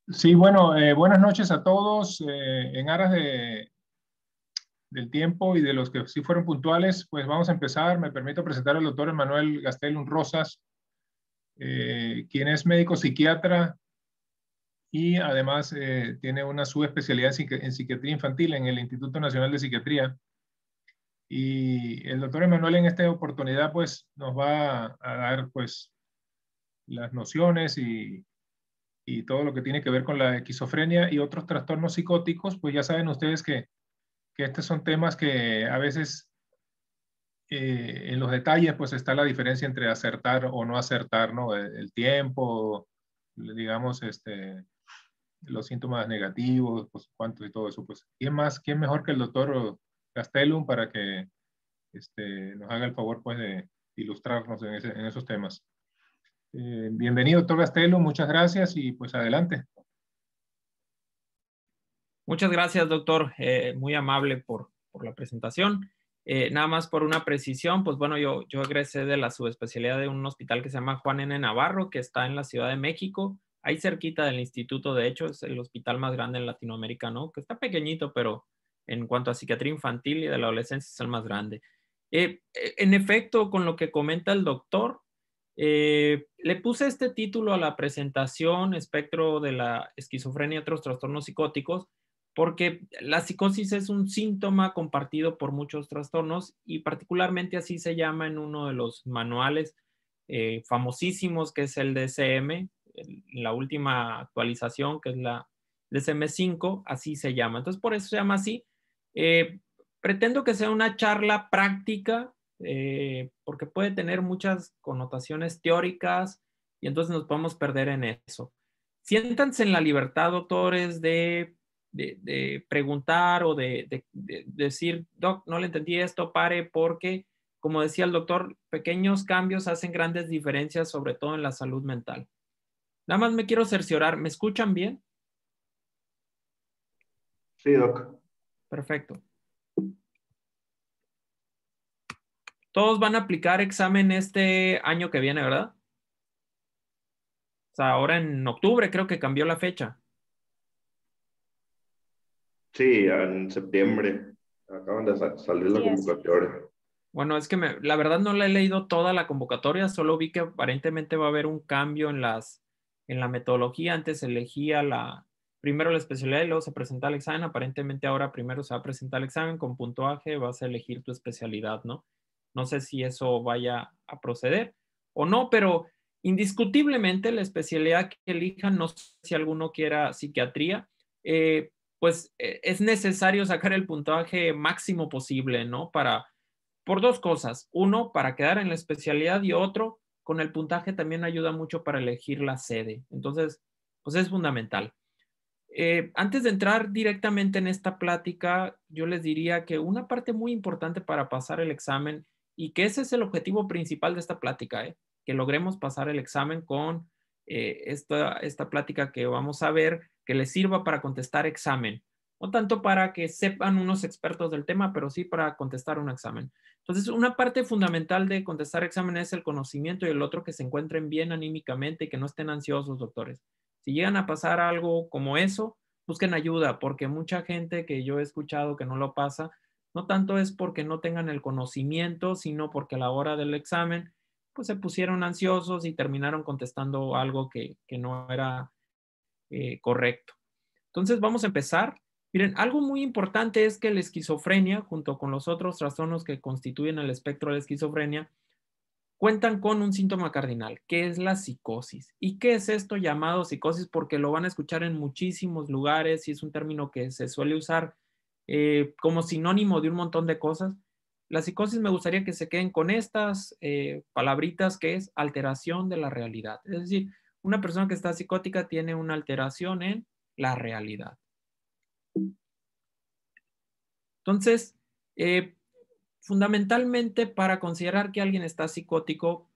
Sí, bueno, buenas noches a todos. En aras del tiempo y de los que sí fueron puntuales, pues vamos a empezar. Me permito presentar al doctor Emanuel Gastelum Rosas, quien es médico psiquiatra y además tiene una subespecialidad en psiquiatría infantil en el Instituto Nacional de Psiquiatría. Y el doctor Emanuel en esta oportunidad pues nos va a dar pues las nociones y todo lo que tiene que ver con la esquizofrenia y otros trastornos psicóticos. Pues ya saben ustedes que estos son temas que a veces en los detalles pues está la diferencia entre acertar o no acertar, ¿no? El tiempo, digamos, los síntomas negativos, pues cuántos y todo eso. Pues, ¿quién más, quién mejor que el doctor Gastelum para que nos haga el favor pues de ilustrarnos en esos temas? Bienvenido, doctor Gastelum, muchas gracias y pues adelante. Muchas gracias, doctor. Muy amable por la presentación. Nada más por una precisión, pues bueno, yo egresé de la subespecialidad de un hospital que se llama Juan N. Navarro, que está en la Ciudad de México, ahí cerquita del instituto. De hecho, es el hospital más grande en Latinoamérica, ¿no? Que está pequeñito, pero en cuanto a psiquiatría infantil y de la adolescencia es el más grande. En efecto, con lo que comenta el doctor, le puse este título a la presentación, Espectro de la esquizofrenia y otros trastornos psicóticos, porque la psicosis es un síntoma compartido por muchos trastornos y particularmente así se llama en uno de los manuales famosísimos, que es el DSM, la última actualización, que es la DSM-5, así se llama. Entonces, por eso se llama así. Pretendo que sea una charla práctica, porque puede tener muchas connotaciones teóricas y entonces nos podemos perder en eso. Siéntanse en la libertad, doctores, de preguntar o de decir, doc, no le entendí esto, pare, porque, como decía el doctor, pequeños cambios hacen grandes diferencias, sobre todo en la salud mental. Nada más me quiero cerciorar, ¿me escuchan bien? Sí, doc. Perfecto. Todos van a aplicar examen este año que viene, ¿verdad? O sea, ahora en octubre creo que cambió la fecha. Sí, en septiembre acaban de salir la convocatoria. Bueno, es que la verdad no la he leído toda la convocatoria, solo vi que aparentemente va a haber un cambio en la metodología. Antes se elegía primero la especialidad y luego se presentaba el examen. Aparentemente ahora primero se va a presentar el examen con puntuaje, vas a elegir tu especialidad, ¿no? No sé si eso vaya a proceder o no, pero indiscutiblemente la especialidad que elijan, no sé si alguno quiera psiquiatría, pues es necesario sacar el puntaje máximo posible, ¿no? Por dos cosas. Uno, para quedar en la especialidad, y otro, con el puntaje también ayuda mucho para elegir la sede. Entonces, pues es fundamental. Antes de entrar directamente en esta plática, yo les diría que una parte muy importante para pasar el examen, y que ese es el objetivo principal de esta plática, que logremos pasar el examen con esta plática que vamos a ver, que les sirva para contestar examen. No tanto para que sepan unos expertos del tema, pero sí para contestar un examen. Entonces, una parte fundamental de contestar examen es el conocimiento, y el otro que se encuentren bien anímicamente y que no estén ansiosos, doctores. Si llegan a pasar algo como eso, busquen ayuda, porque mucha gente que yo he escuchado que no lo pasa, no tanto es porque no tengan el conocimiento, sino porque a la hora del examen, pues se pusieron ansiosos y terminaron contestando algo que no era correcto. Entonces vamos a empezar. Miren, algo muy importante es que la esquizofrenia, junto con los otros trastornos que constituyen el espectro de la esquizofrenia, cuentan con un síntoma cardinal, que es la psicosis. ¿Y qué es esto llamado psicosis? Porque lo van a escuchar en muchísimos lugares y es un término que se suele usar como sinónimo de un montón de cosas. La psicosis, me gustaría que se queden con estas palabritas, que es alteración de la realidad. Es decir, una persona que está psicótica tiene una alteración en la realidad. Entonces, fundamentalmente, para considerar que alguien está psicótico,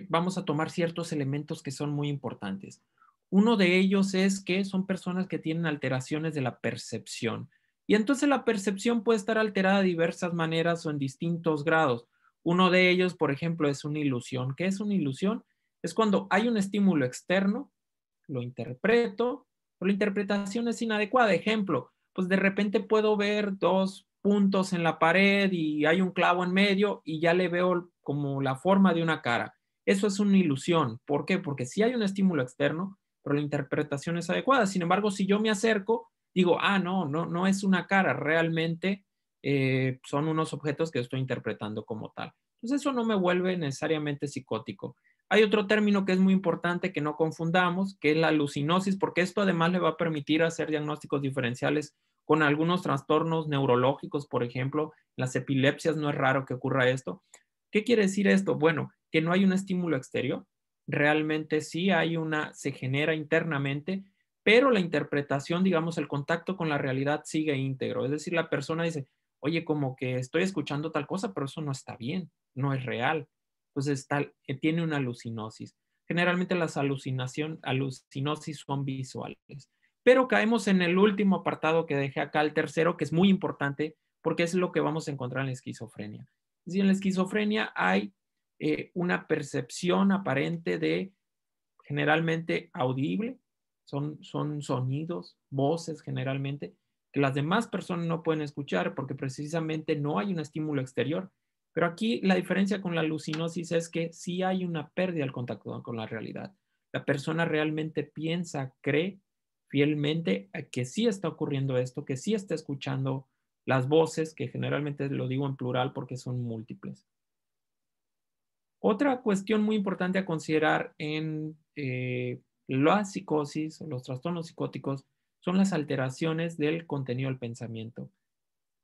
vamos a tomar ciertos elementos que son muy importantes. Uno de ellos es que son personas que tienen alteraciones de la percepción. Y entonces la percepción puede estar alterada de diversas maneras o en distintos grados. Uno de ellos, por ejemplo, es una ilusión. ¿Qué es una ilusión? Es cuando hay un estímulo externo, lo interpreto pero la interpretación es inadecuada. Ejemplo, pues de repente puedo ver 2 puntos en la pared y hay un clavo en medio y ya le veo como la forma de una cara. Eso es una ilusión. ¿Por qué? Porque sí hay un estímulo externo, pero la interpretación es adecuada. Sin embargo, si yo me acerco, digo, no es una cara, realmente son unos objetos que estoy interpretando como tal. Entonces eso no me vuelve necesariamente psicótico. Hay otro término que es muy importante que no confundamos, que es la alucinosis, porque esto además le va a permitir hacer diagnósticos diferenciales con algunos trastornos neurológicos, por ejemplo, las epilepsias no es raro que ocurra esto. ¿Qué quiere decir esto? Bueno, que no hay un estímulo exterior, realmente sí hay se genera internamente, pero la interpretación, digamos, el contacto con la realidad sigue íntegro. Es decir, la persona dice, oye, como que estoy escuchando tal cosa, pero eso no está bien, no es real. Entonces, tiene una alucinosis. Generalmente las alucinosis son visuales. Pero caemos en el último apartado que dejé acá, el tercero, que es muy importante porque es lo que vamos a encontrar en la esquizofrenia. Es decir, en la esquizofrenia hay una percepción aparente de generalmente audible, son sonidos, voces generalmente, que las demás personas no pueden escuchar porque precisamente no hay un estímulo exterior. Pero aquí la diferencia con la alucinosis es que sí hay una pérdida del contacto con la realidad. La persona realmente piensa, cree fielmente que sí está ocurriendo esto, que sí está escuchando las voces, que generalmente lo digo en plural porque son múltiples. Otra cuestión muy importante a considerar en la psicosis o los trastornos psicóticos son las alteraciones del contenido del pensamiento.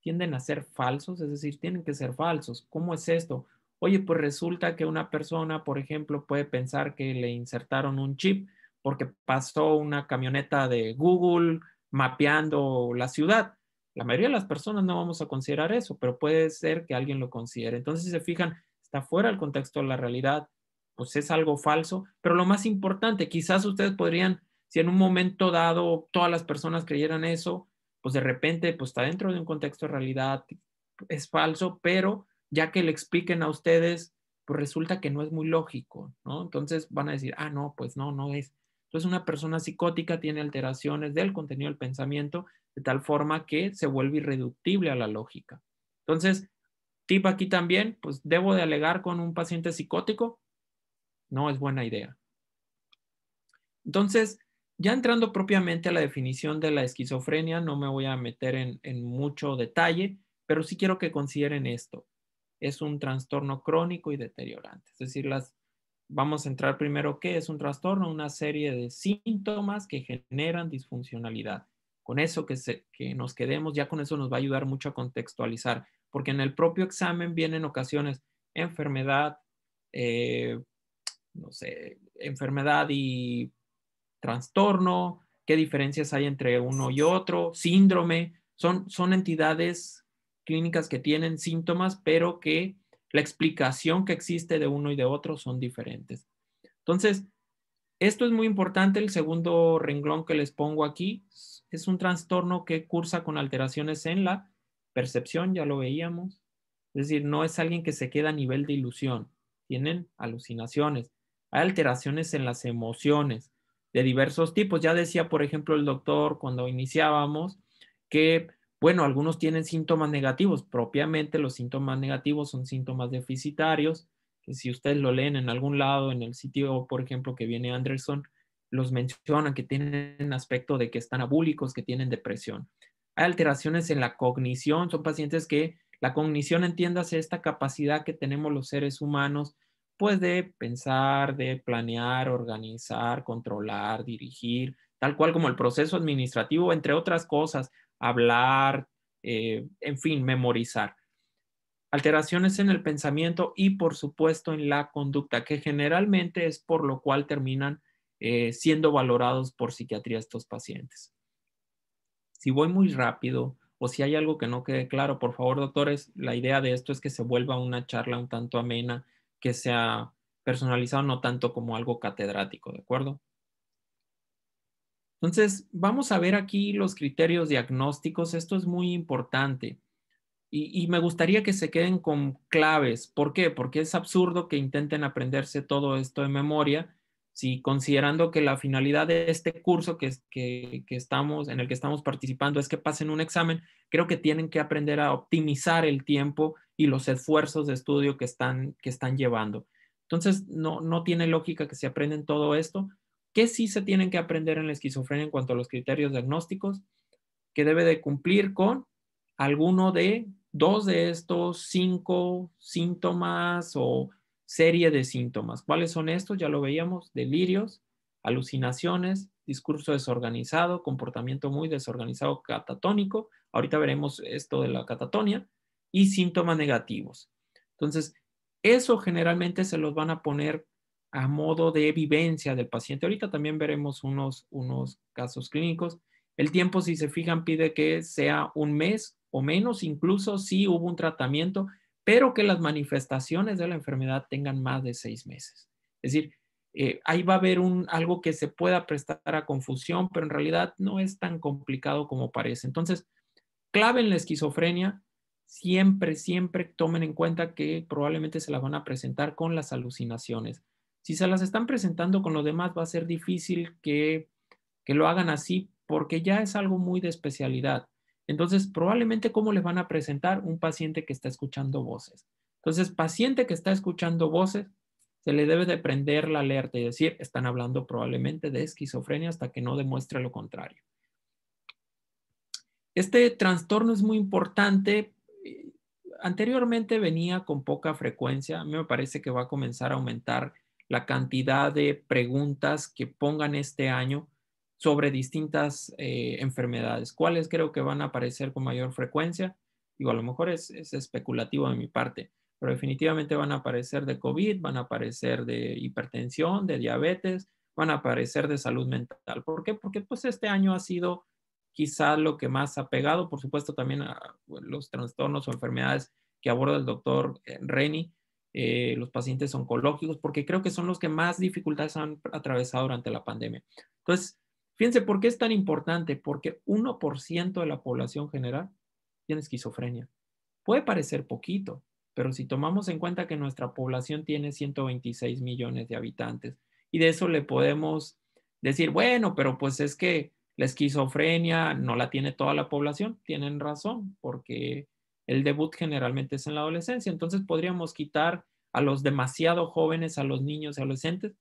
Tienden a ser falsos, es decir, tienen que ser falsos. ¿Cómo es esto? Oye, pues resulta que una persona, por ejemplo, puede pensar que le insertaron un chip porque pasó una camioneta de Google mapeando la ciudad. La mayoría de las personas no vamos a considerar eso, pero puede ser que alguien lo considere. Entonces, si se fijan, está fuera del contexto de la realidad, pues es algo falso. Pero lo más importante, quizás ustedes podrían, si en un momento dado todas las personas creyeran eso, pues de repente pues está dentro de un contexto de realidad, es falso, pero ya que le expliquen a ustedes, pues resulta que no es muy lógico, ¿no? Entonces van a decir, no, pues no es. Entonces una persona psicótica tiene alteraciones del contenido del pensamiento de tal forma que se vuelve irreductible a la lógica. Entonces, tip aquí también, pues debo de alegar con un paciente psicótico, no es buena idea. Entonces, ya entrando propiamente a la definición de la esquizofrenia, no me voy a meter en mucho detalle, pero sí quiero que consideren esto. Es un trastorno crónico y deteriorante. Es decir, vamos a entrar primero, ¿qué es un trastorno? Una serie de síntomas que generan disfuncionalidad. Con eso que nos quedemos, ya con eso nos va a ayudar mucho a contextualizar, porque en el propio examen vienen ocasiones enfermedad, no sé, enfermedad y trastorno, qué diferencias hay entre uno y otro, síndrome, son entidades clínicas que tienen síntomas, pero que la explicación que existe de uno y de otro son diferentes. Entonces, esto es muy importante. El segundo renglón que les pongo aquí es un trastorno que cursa con alteraciones en la percepción, ya lo veíamos. Es decir, no es alguien que se queda a nivel de ilusión. Tienen alucinaciones. Hay alteraciones en las emociones de diversos tipos. Ya decía, por ejemplo, el doctor cuando iniciábamos que, bueno, algunos tienen síntomas negativos. Propiamente los síntomas negativos son síntomas deficitarios, que si ustedes lo leen en algún lado, en el sitio, por ejemplo, que viene Anderson, los mencionan que tienen aspecto de que están abúlicos, que tienen depresión. Hay alteraciones en la cognición, son pacientes que la cognición, entiéndase, esta capacidad que tenemos los seres humanos, pues de pensar, de planear, organizar, controlar, dirigir, tal cual como el proceso administrativo, entre otras cosas, hablar, en fin, memorizar. Alteraciones en el pensamiento y, por supuesto, en la conducta, que generalmente es por lo cual terminan siendo valorados por psiquiatría estos pacientes. Si voy muy rápido o si hay algo que no quede claro, por favor, doctores, la idea de esto es que se vuelva una charla un tanto amena, que sea personalizado, no tanto como algo catedrático, ¿de acuerdo? Entonces, vamos a ver aquí los criterios diagnósticos. Esto es muy importante. Y me gustaría que se queden con claves. ¿Por qué? Porque es absurdo que intenten aprenderse todo esto de memoria, Si considerando que la finalidad de este curso en el que estamos participando es que pasen un examen, creo que tienen que aprender a optimizar el tiempo y los esfuerzos de estudio que están llevando. Entonces, no tiene lógica que se aprenden todo esto. ¿Qué sí se tienen que aprender en la esquizofrenia en cuanto a los criterios diagnósticos? Que debe de cumplir con alguno de 2 de estos 5 síntomas o serie de síntomas. ¿Cuáles son estos? Ya lo veíamos: delirios, alucinaciones, discurso desorganizado, comportamiento muy desorganizado catatónico. Ahorita veremos esto de la catatonia, y síntomas negativos. Entonces, eso generalmente se los van a poner a modo de vivencia del paciente. Ahorita también veremos unos casos clínicos. El tiempo, si se fijan, pide que sea un mes o menos, incluso si hubo un tratamiento, pero que las manifestaciones de la enfermedad tengan más de 6 meses. Es decir, ahí va a haber algo que se pueda prestar a confusión, pero en realidad no es tan complicado como parece. Entonces, clave en la esquizofrenia, siempre tomen en cuenta que probablemente se la van a presentar con las alucinaciones. Si se las están presentando con los demás, va a ser difícil que lo hagan así, porque ya es algo muy de especialidad. Entonces, probablemente, ¿cómo les van a presentar? Un paciente que está escuchando voces. Entonces, paciente que está escuchando voces, se le debe de prender la alerta y decir, están hablando probablemente de esquizofrenia hasta que no demuestre lo contrario. Este trastorno es muy importante. Anteriormente venía con poca frecuencia. A mí me parece que va a comenzar a aumentar la cantidad de preguntas que pongan este año sobre distintas enfermedades. ¿Cuáles creo que van a aparecer con mayor frecuencia? Digo, a lo mejor es especulativo de mi parte, pero definitivamente van a aparecer de COVID, van a aparecer de hipertensión, de diabetes, van a aparecer de salud mental. ¿Por qué? Porque pues este año ha sido quizá lo que más ha pegado, por supuesto también a los trastornos o enfermedades que aborda el doctor Reni, los pacientes oncológicos, porque creo que son los que más dificultades han atravesado durante la pandemia. Entonces, fíjense, ¿por qué es tan importante? Porque 1% de la población general tiene esquizofrenia. Puede parecer poquito, pero si tomamos en cuenta que nuestra población tiene 126 millones de habitantes, y de eso le podemos decir, bueno, pero pues es que la esquizofrenia no la tiene toda la población. Tienen razón, porque el debut generalmente es en la adolescencia. Entonces podríamos quitar a los demasiado jóvenes, a los niños y adolescentes.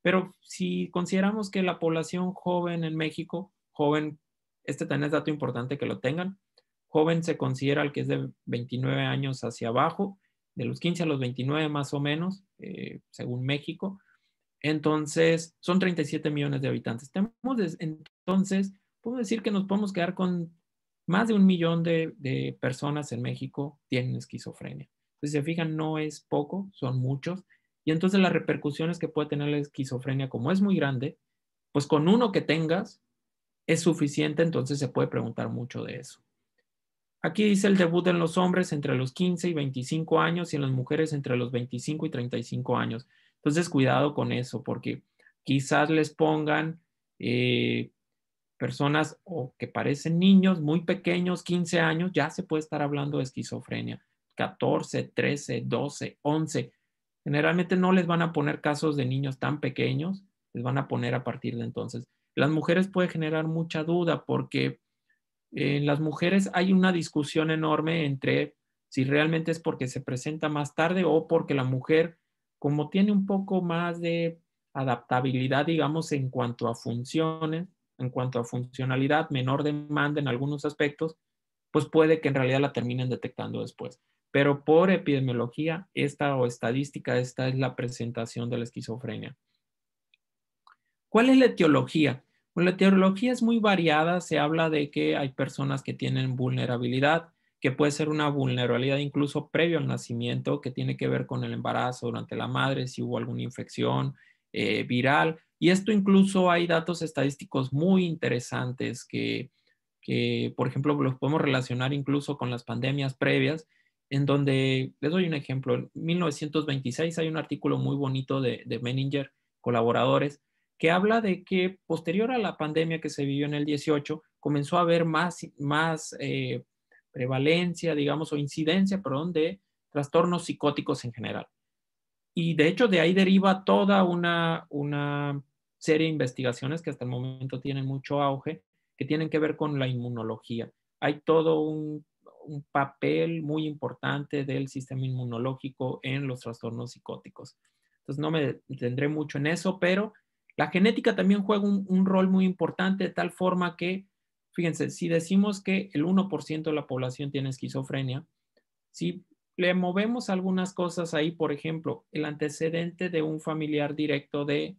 Pero si consideramos que la población joven en México, joven, este también es dato importante que lo tengan, joven se considera el que es de 29 años hacia abajo, de los 15 a los 29 más o menos, según México. Entonces, son 37 millones de habitantes. Entonces, podemos decir que nos podemos quedar con más de 1 millón de personas en México tienen esquizofrenia. Entonces, si se fijan, no es poco, son muchos. Y entonces las repercusiones que puede tener la esquizofrenia, como es muy grande, pues con uno que tengas es suficiente, entonces se puede preguntar mucho de eso. Aquí dice el debut en los hombres entre los 15 y 25 años y en las mujeres entre los 25 y 35 años. Entonces, cuidado con eso, porque quizás les pongan personas o que parecen niños muy pequeños, 15 años, ya se puede estar hablando de esquizofrenia. 14, 13, 12, 11. Generalmente no les van a poner casos de niños tan pequeños, les van a poner a partir de entonces. Las mujeres puede generar mucha duda porque en las mujeres hay una discusión enorme entre si realmente es porque se presenta más tarde o porque la mujer, como tiene un poco más de adaptabilidad, digamos, en cuanto a funciones, en cuanto a funcionalidad, menor demanda en algunos aspectos, pues puede que en realidad la terminen detectando después. Pero por epidemiología, o estadística, esta es la presentación de la esquizofrenia. ¿Cuál es la etiología? Bueno, la etiología es muy variada. Se habla de que hay personas que tienen vulnerabilidad, que puede ser una vulnerabilidad incluso previo al nacimiento, que tiene que ver con el embarazo durante la madre, si hubo alguna infección viral. Y esto incluso hay datos estadísticos muy interesantes que, por ejemplo, los podemos relacionar incluso con las pandemias previas, en donde, les doy un ejemplo, en 1926 hay un artículo muy bonito de Menninger, colaboradores, que habla de que posterior a la pandemia que se vivió en el 18, comenzó a haber más prevalencia, digamos, o incidencia, perdón, de trastornos psicóticos en general. Y de hecho de ahí deriva toda una serie de investigaciones que hasta el momento tienen mucho auge, que tienen que ver con la inmunología. Hay todo un papel muy importante del sistema inmunológico en los trastornos psicóticos. Entonces no me detendré mucho en eso, pero la genética también juega un rol muy importante de tal forma que, fíjense, si decimos que el 1% de la población tiene esquizofrenia, si le movemos algunas cosas ahí, por ejemplo, el antecedente de un familiar directo de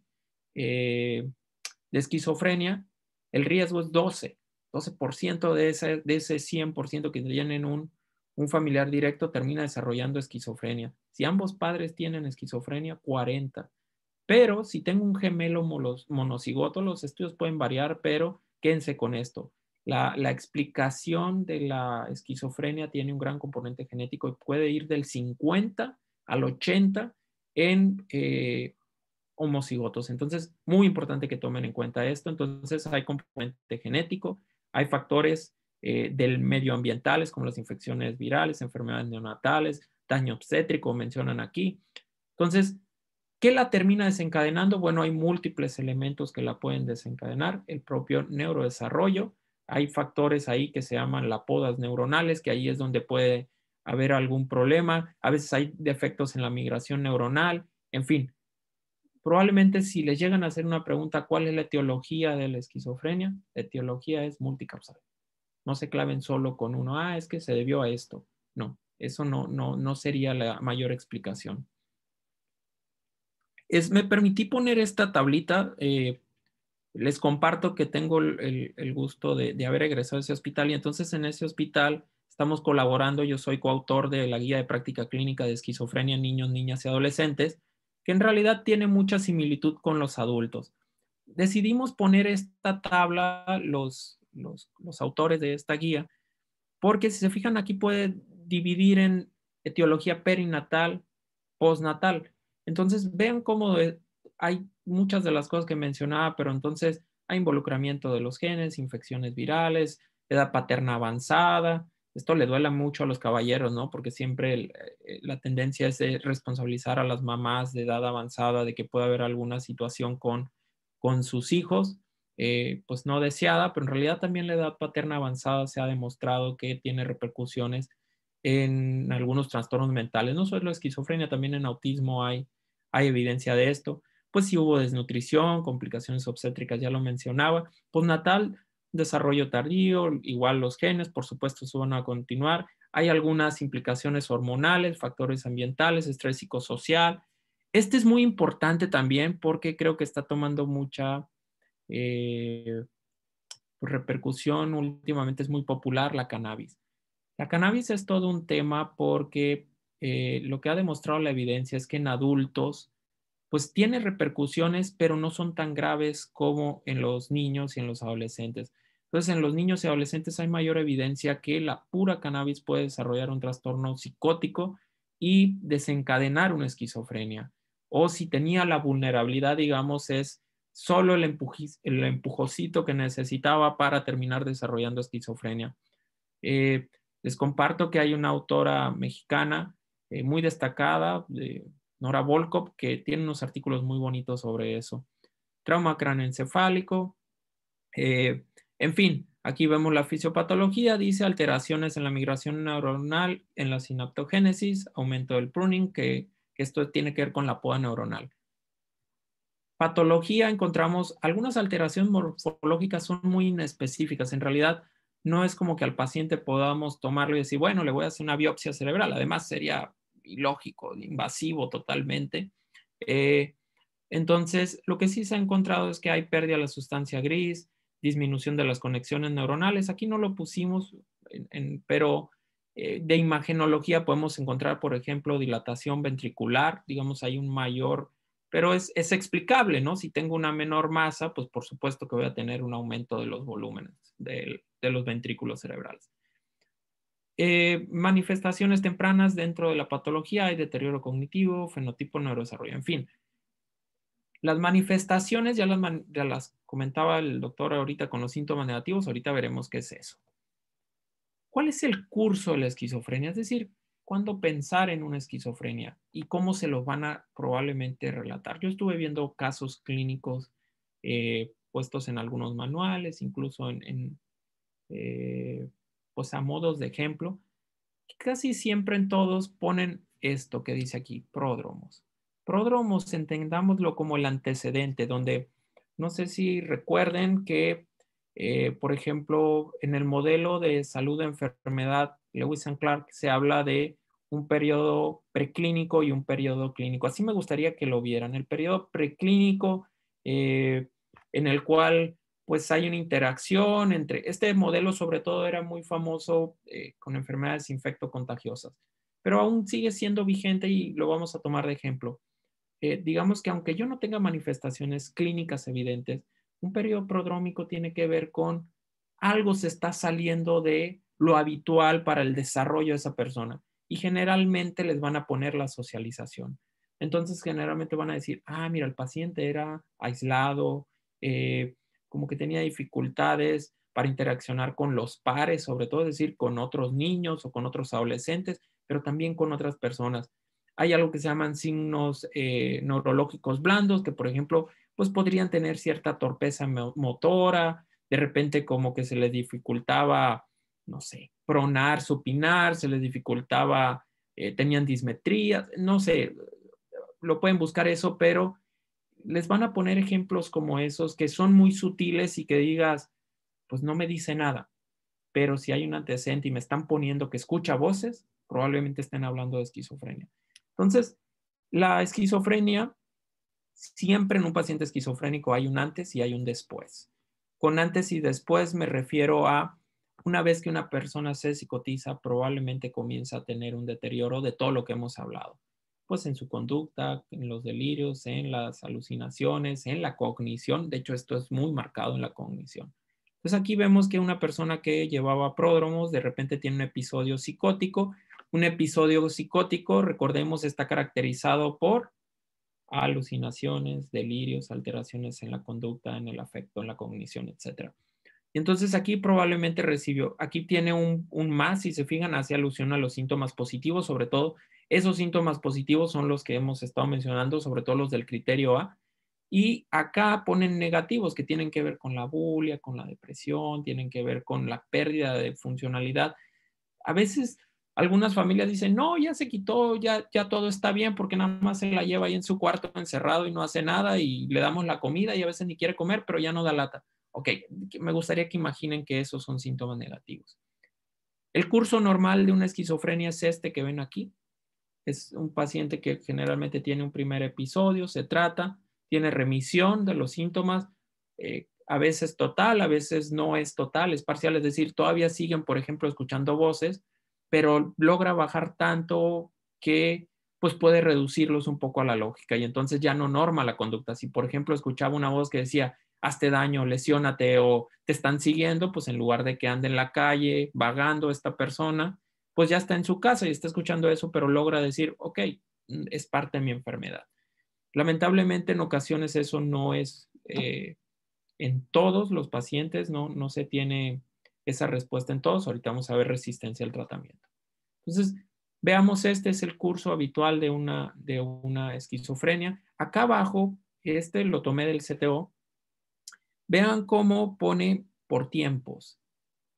esquizofrenia, el riesgo es 12% de ese 100% que tienen un familiar directo termina desarrollando esquizofrenia. Si ambos padres tienen esquizofrenia, 40%. Pero si tengo un gemelo monocigoto, los estudios pueden variar, pero quédense con esto. La explicación de la esquizofrenia tiene un gran componente genético y puede ir del 50 al 80 en homocigotos. Entonces, muy importante que tomen en cuenta esto. Entonces, hay componente genético, hay factores del medioambientales como las infecciones virales, enfermedades neonatales, daño obstétrico, mencionan aquí. Entonces, ¿qué la termina desencadenando? Bueno, hay múltiples elementos que la pueden desencadenar. El propio neurodesarrollo. Hay factores ahí que se llaman las podas neuronales, que ahí es donde puede haber algún problema. A veces hay defectos en la migración neuronal. En fin, probablemente si les llegan a hacer una pregunta, ¿cuál es la etiología de la esquizofrenia? La etiología es multicausal. No se claven solo con uno, es que se debió a esto. No, eso no sería la mayor explicación. Me permití poner esta tablita. Les comparto que tengo el gusto de haber egresado a ese hospital y entonces en ese hospital estamos colaborando. Yo soy coautor de la guía de práctica clínica de esquizofrenia en niños, niñas y adolescentes, que en realidad tiene mucha similitud con los adultos. Decidimos poner esta tabla, los autores de esta guía, porque si se fijan aquí puede dividir en etiología perinatal, postnatal. Entonces vean cómo hay muchas de las cosas que mencionaba, pero entonces hay involucramiento de los genes, infecciones virales, edad paterna avanzada. Esto le duele mucho a los caballeros, ¿no? Porque siempre la tendencia es responsabilizar a las mamás de edad avanzada de que puede haber alguna situación con sus hijos. Pues no deseada, pero en realidad también la edad paterna avanzada se ha demostrado que tiene repercusiones en algunos trastornos mentales, no solo esquizofrenia, también en autismo hay evidencia de esto. Pues si hubo desnutrición, complicaciones obstétricas, ya lo mencionaba. Postnatal, desarrollo tardío, igual los genes, por supuesto, se van a continuar. Hay algunas implicaciones hormonales, factores ambientales, estrés psicosocial. Este es muy importante también porque creo que está tomando mucha repercusión. Últimamente es muy popular la cannabis. La cannabis es todo un tema porque lo que ha demostrado la evidencia es que en adultos pues tiene repercusiones, pero no son tan graves como en los niños y en los adolescentes. Entonces, en los niños y adolescentes hay mayor evidencia que la pura cannabis puede desarrollar un trastorno psicótico y desencadenar una esquizofrenia. O si tenía la vulnerabilidad, digamos, es solo el empujocito que necesitaba para terminar desarrollando esquizofrenia. Les comparto que hay una autora mexicana muy destacada, Nora Volkov, que tiene unos artículos muy bonitos sobre eso. Trauma cráneoencefálico. En fin, aquí vemos la fisiopatología, dice alteraciones en la migración neuronal, en la sinaptogénesis, aumento del pruning, que esto tiene que ver con la poda neuronal. Patología, encontramos algunas alteraciones morfológicas son muy inespecíficas. En realidad, no es como que al paciente podamos tomarlo y decir, bueno, le voy a hacer una biopsia cerebral. Además, sería ilógico, invasivo totalmente. Entonces, lo que sí se ha encontrado es que hay pérdida de la sustancia gris, disminución de las conexiones neuronales. Aquí no lo pusimos, pero de imagenología podemos encontrar, por ejemplo, dilatación ventricular. Digamos, hay un mayor, pero es explicable, ¿no? Si tengo una menor masa, pues por supuesto que voy a tener un aumento de los volúmenes de los ventrículos cerebrales. Manifestaciones tempranas dentro de la patología, hay deterioro cognitivo, fenotipo, neurodesarrollo, en fin. Las manifestaciones ya las comentaba el doctor ahorita con los síntomas negativos, ahorita veremos qué es eso. ¿Cuál es el curso de la esquizofrenia? Es decir, cuándo pensar en una esquizofrenia y cómo se los van a probablemente relatar. Yo estuve viendo casos clínicos puestos en algunos manuales, incluso pues a modos de ejemplo. Casi siempre en todos ponen esto que dice aquí, pródromos. Pródromos, entendámoslo como el antecedente, donde no sé si recuerden que, por ejemplo, en el modelo de salud de enfermedad, Lewis and Clark, se habla de un periodo preclínico y un periodo clínico. Así me gustaría que lo vieran. El periodo preclínico, en el cual pues hay una interacción entre, este modelo sobre todo era muy famoso con enfermedades infectocontagiosas, pero aún sigue siendo vigente y lo vamos a tomar de ejemplo. Digamos que aunque yo no tenga manifestaciones clínicas evidentes, un periodo prodrómico tiene que ver con algo se está saliendo de lo habitual para el desarrollo de esa persona y generalmente les van a poner la socialización. Entonces generalmente van a decir, ah, mira, el paciente era aislado, como que tenía dificultades para interaccionar con los pares, sobre todo, es decir, con otros niños o con otros adolescentes, pero también con otras personas. Hay algo que se llaman signos neurológicos blandos, que por ejemplo, pues podrían tener cierta torpeza motora, de repente como que se les dificultaba, no sé, pronar, supinar, se les dificultaba, tenían dismetría, no sé, lo pueden buscar eso, pero les van a poner ejemplos como esos que son muy sutiles y que digas, pues no me dice nada, pero si hay un antecedente y me están poniendo que escucha voces, probablemente estén hablando de esquizofrenia. Entonces, la esquizofrenia, siempre en un paciente esquizofrénico hay un antes y hay un después. Con antes y después me refiero a una vez que una persona se psicotiza, probablemente comienza a tener un deterioro de todo lo que hemos hablado. Pues en su conducta, en los delirios, en las alucinaciones, en la cognición. De hecho, esto es muy marcado en la cognición. Entonces aquí vemos que una persona que llevaba pródromos de repente tiene un episodio psicótico. Un episodio psicótico, recordemos, está caracterizado por alucinaciones, delirios, alteraciones en la conducta, en el afecto, en la cognición, etc. Y entonces aquí probablemente recibió, aquí tiene un más, si se fijan, hace alusión a los síntomas positivos, sobre todo esos síntomas positivos son los que hemos estado mencionando, sobre todo los del criterio A. Y acá ponen negativos que tienen que ver con la bulia, con la depresión, tienen que ver con la pérdida de funcionalidad. A veces algunas familias dicen, no, ya se quitó, ya todo está bien porque nada más se la lleva ahí en su cuarto encerrado y no hace nada y le damos la comida y a veces ni quiere comer, pero ya no da lata. Ok, me gustaría que imaginen que esos son síntomas negativos. El curso normal de una esquizofrenia es este que ven aquí. Es un paciente que generalmente tiene un primer episodio, se trata, tiene remisión de los síntomas, a veces total, a veces no es total, es parcial, es decir, todavía siguen, por ejemplo, escuchando voces, pero logra bajar tanto que pues puede reducirlos un poco a la lógica y entonces ya no norma la conducta. Si, por ejemplo, escuchaba una voz que decía, hazte daño, lesiónate o te están siguiendo, pues en lugar de que ande en la calle vagando esta persona, pues ya está en su casa y está escuchando eso, pero logra decir, ok, es parte de mi enfermedad. Lamentablemente en ocasiones eso no es en todos los pacientes, no se tiene esa respuesta en todos. Ahorita vamos a ver resistencia al tratamiento. Entonces, veamos, este es el curso habitual de una esquizofrenia. Acá abajo, este lo tomé del CTO. Vean cómo pone por tiempos.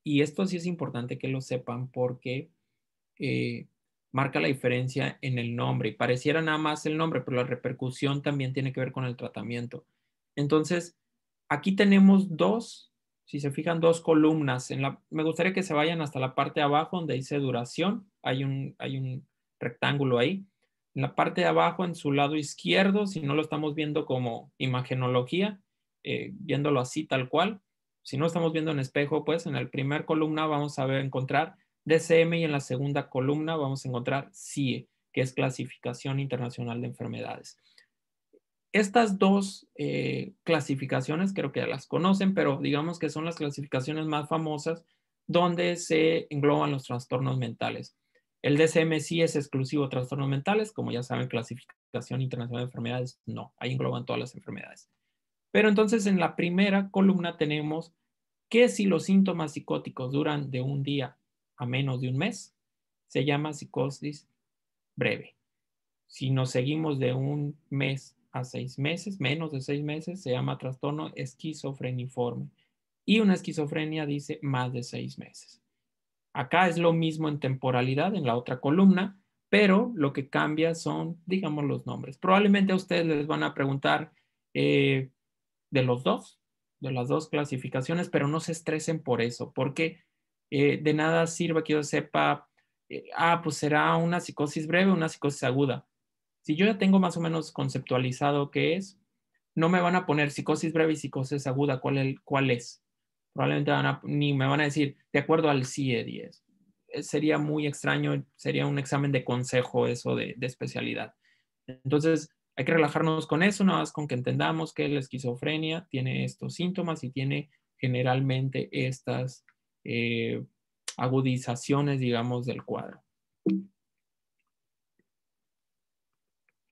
Y esto sí es importante que lo sepan porque marca la diferencia en el nombre. Y pareciera nada más el nombre, pero la repercusión también tiene que ver con el tratamiento. Entonces, aquí tenemos dos, si se fijan, dos columnas. Me gustaría que se vayan hasta la parte de abajo donde dice duración. Hay un rectángulo ahí. En la parte de abajo, en su lado izquierdo, si no lo estamos viendo como imagenología, viéndolo así tal cual. Si no estamos viendo en espejo, pues en la primera columna vamos a encontrar DSM y en la segunda columna vamos a encontrar CIE, que es Clasificación Internacional de Enfermedades. Estas dos clasificaciones creo que las conocen, pero digamos que son las clasificaciones más famosas donde se engloban los trastornos mentales. El DSM sí es exclusivo de trastornos mentales, como ya saben, Clasificación Internacional de Enfermedades, no, ahí engloban todas las enfermedades. Pero entonces en la primera columna tenemos que si los síntomas psicóticos duran de un día a menos de un mes, se llama psicosis breve. Si nos seguimos de 1 mes a 6 meses, menos de 6 meses, se llama trastorno esquizofreniforme. Y una esquizofrenia dice más de 6 meses. Acá es lo mismo en temporalidad, en la otra columna, pero lo que cambia son, digamos, los nombres. Probablemente a ustedes les van a preguntar de los dos, de las dos clasificaciones, pero no se estresen por eso, porque de nada sirve que yo sepa, pues será una psicosis breve o una psicosis aguda. Si yo ya tengo más o menos conceptualizado qué es, no me van a poner psicosis breve y psicosis aguda, ¿cuál es? Probablemente ni me van a decir, de acuerdo al CIE-10. Sería muy extraño, sería un examen de consejo eso de especialidad. Entonces, hay que relajarnos con eso, nada más con que entendamos que la esquizofrenia tiene estos síntomas y tiene generalmente estas agudizaciones, digamos, del cuadro.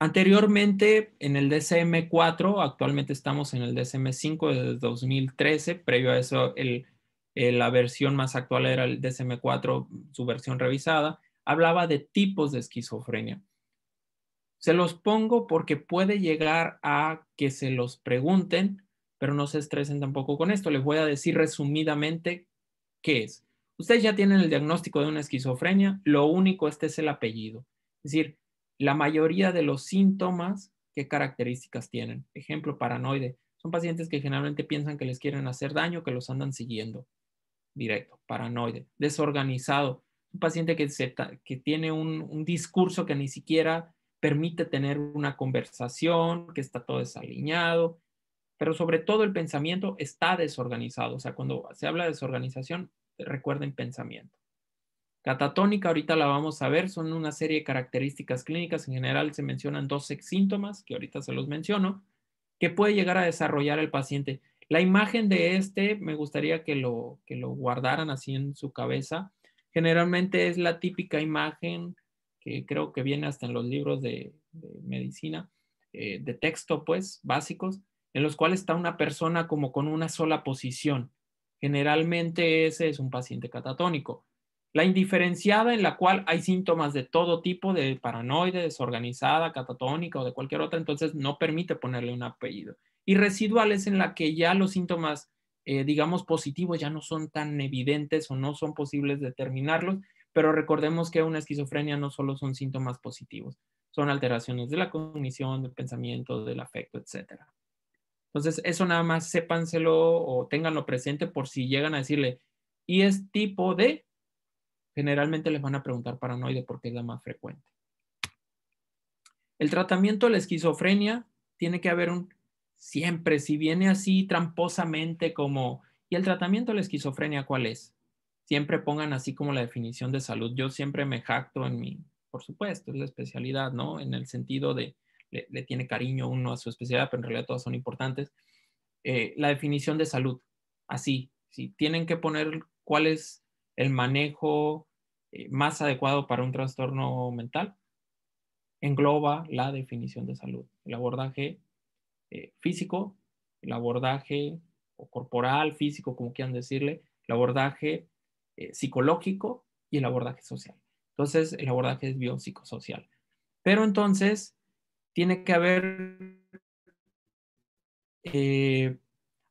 Anteriormente, en el DSM-4, actualmente estamos en el DSM-5 desde 2013. Previo a eso, la versión más actual era el DSM-4, su versión revisada. Hablaba de tipos de esquizofrenia. Se los pongo porque puede llegar a que se los pregunten, pero no se estresen tampoco con esto. Les voy a decir resumidamente qué es. Ustedes ya tienen el diagnóstico de una esquizofrenia. Lo único, este es el apellido. Es decir, la mayoría de los síntomas, ¿qué características tienen? Ejemplo, paranoide. Son pacientes que generalmente piensan que les quieren hacer daño, que los andan siguiendo. Directo, paranoide. Desorganizado. Un paciente que tiene un discurso que ni siquiera permite tener una conversación, que está todo desalineado, pero sobre todo el pensamiento está desorganizado. O sea, cuando se habla de desorganización, recuerden pensamiento. Catatónica, ahorita la vamos a ver, son una serie de características clínicas. En general se mencionan 12 síntomas, que ahorita se los menciono, que puede llegar a desarrollar el paciente. La imagen de me gustaría que lo guardaran así en su cabeza. Generalmente es la típica imagen que creo que viene hasta en los libros de medicina, de texto, pues, básicos, en los cuales está una persona como con una sola posición. Generalmente ese es un paciente catatónico. La indiferenciada, en la cual hay síntomas de todo tipo, de paranoide, desorganizada, catatónica o de cualquier otra, entonces no permite ponerle un apellido. Y residual es en la que ya los síntomas, digamos, positivos ya no son tan evidentes o no son posibles determinarlos, pero recordemos que una esquizofrenia no solo son síntomas positivos, son alteraciones de la cognición, del pensamiento, del afecto, etc. Entonces, eso nada más sépanselo o ténganlo presente por si llegan a decirle, y es tipo de... Generalmente les van a preguntar paranoide porque es la más frecuente. El tratamiento de la esquizofrenia tiene que haber siempre, si viene así tramposamente como, ¿y el tratamiento de la esquizofrenia cuál es? Siempre pongan así como la definición de salud. Yo siempre me jacto por supuesto, es la especialidad, ¿no? En el sentido de, le tiene cariño uno a su especialidad, pero en realidad todas son importantes. La definición de salud, así, si tienen que poner cuál es el manejo más adecuado para un trastorno mental, engloba la definición de salud. El abordaje físico, el abordaje corporal, físico, como quieran decirle, el abordaje psicológico y el abordaje social. Entonces, el abordaje es biopsicosocial. Pero entonces, tiene que haber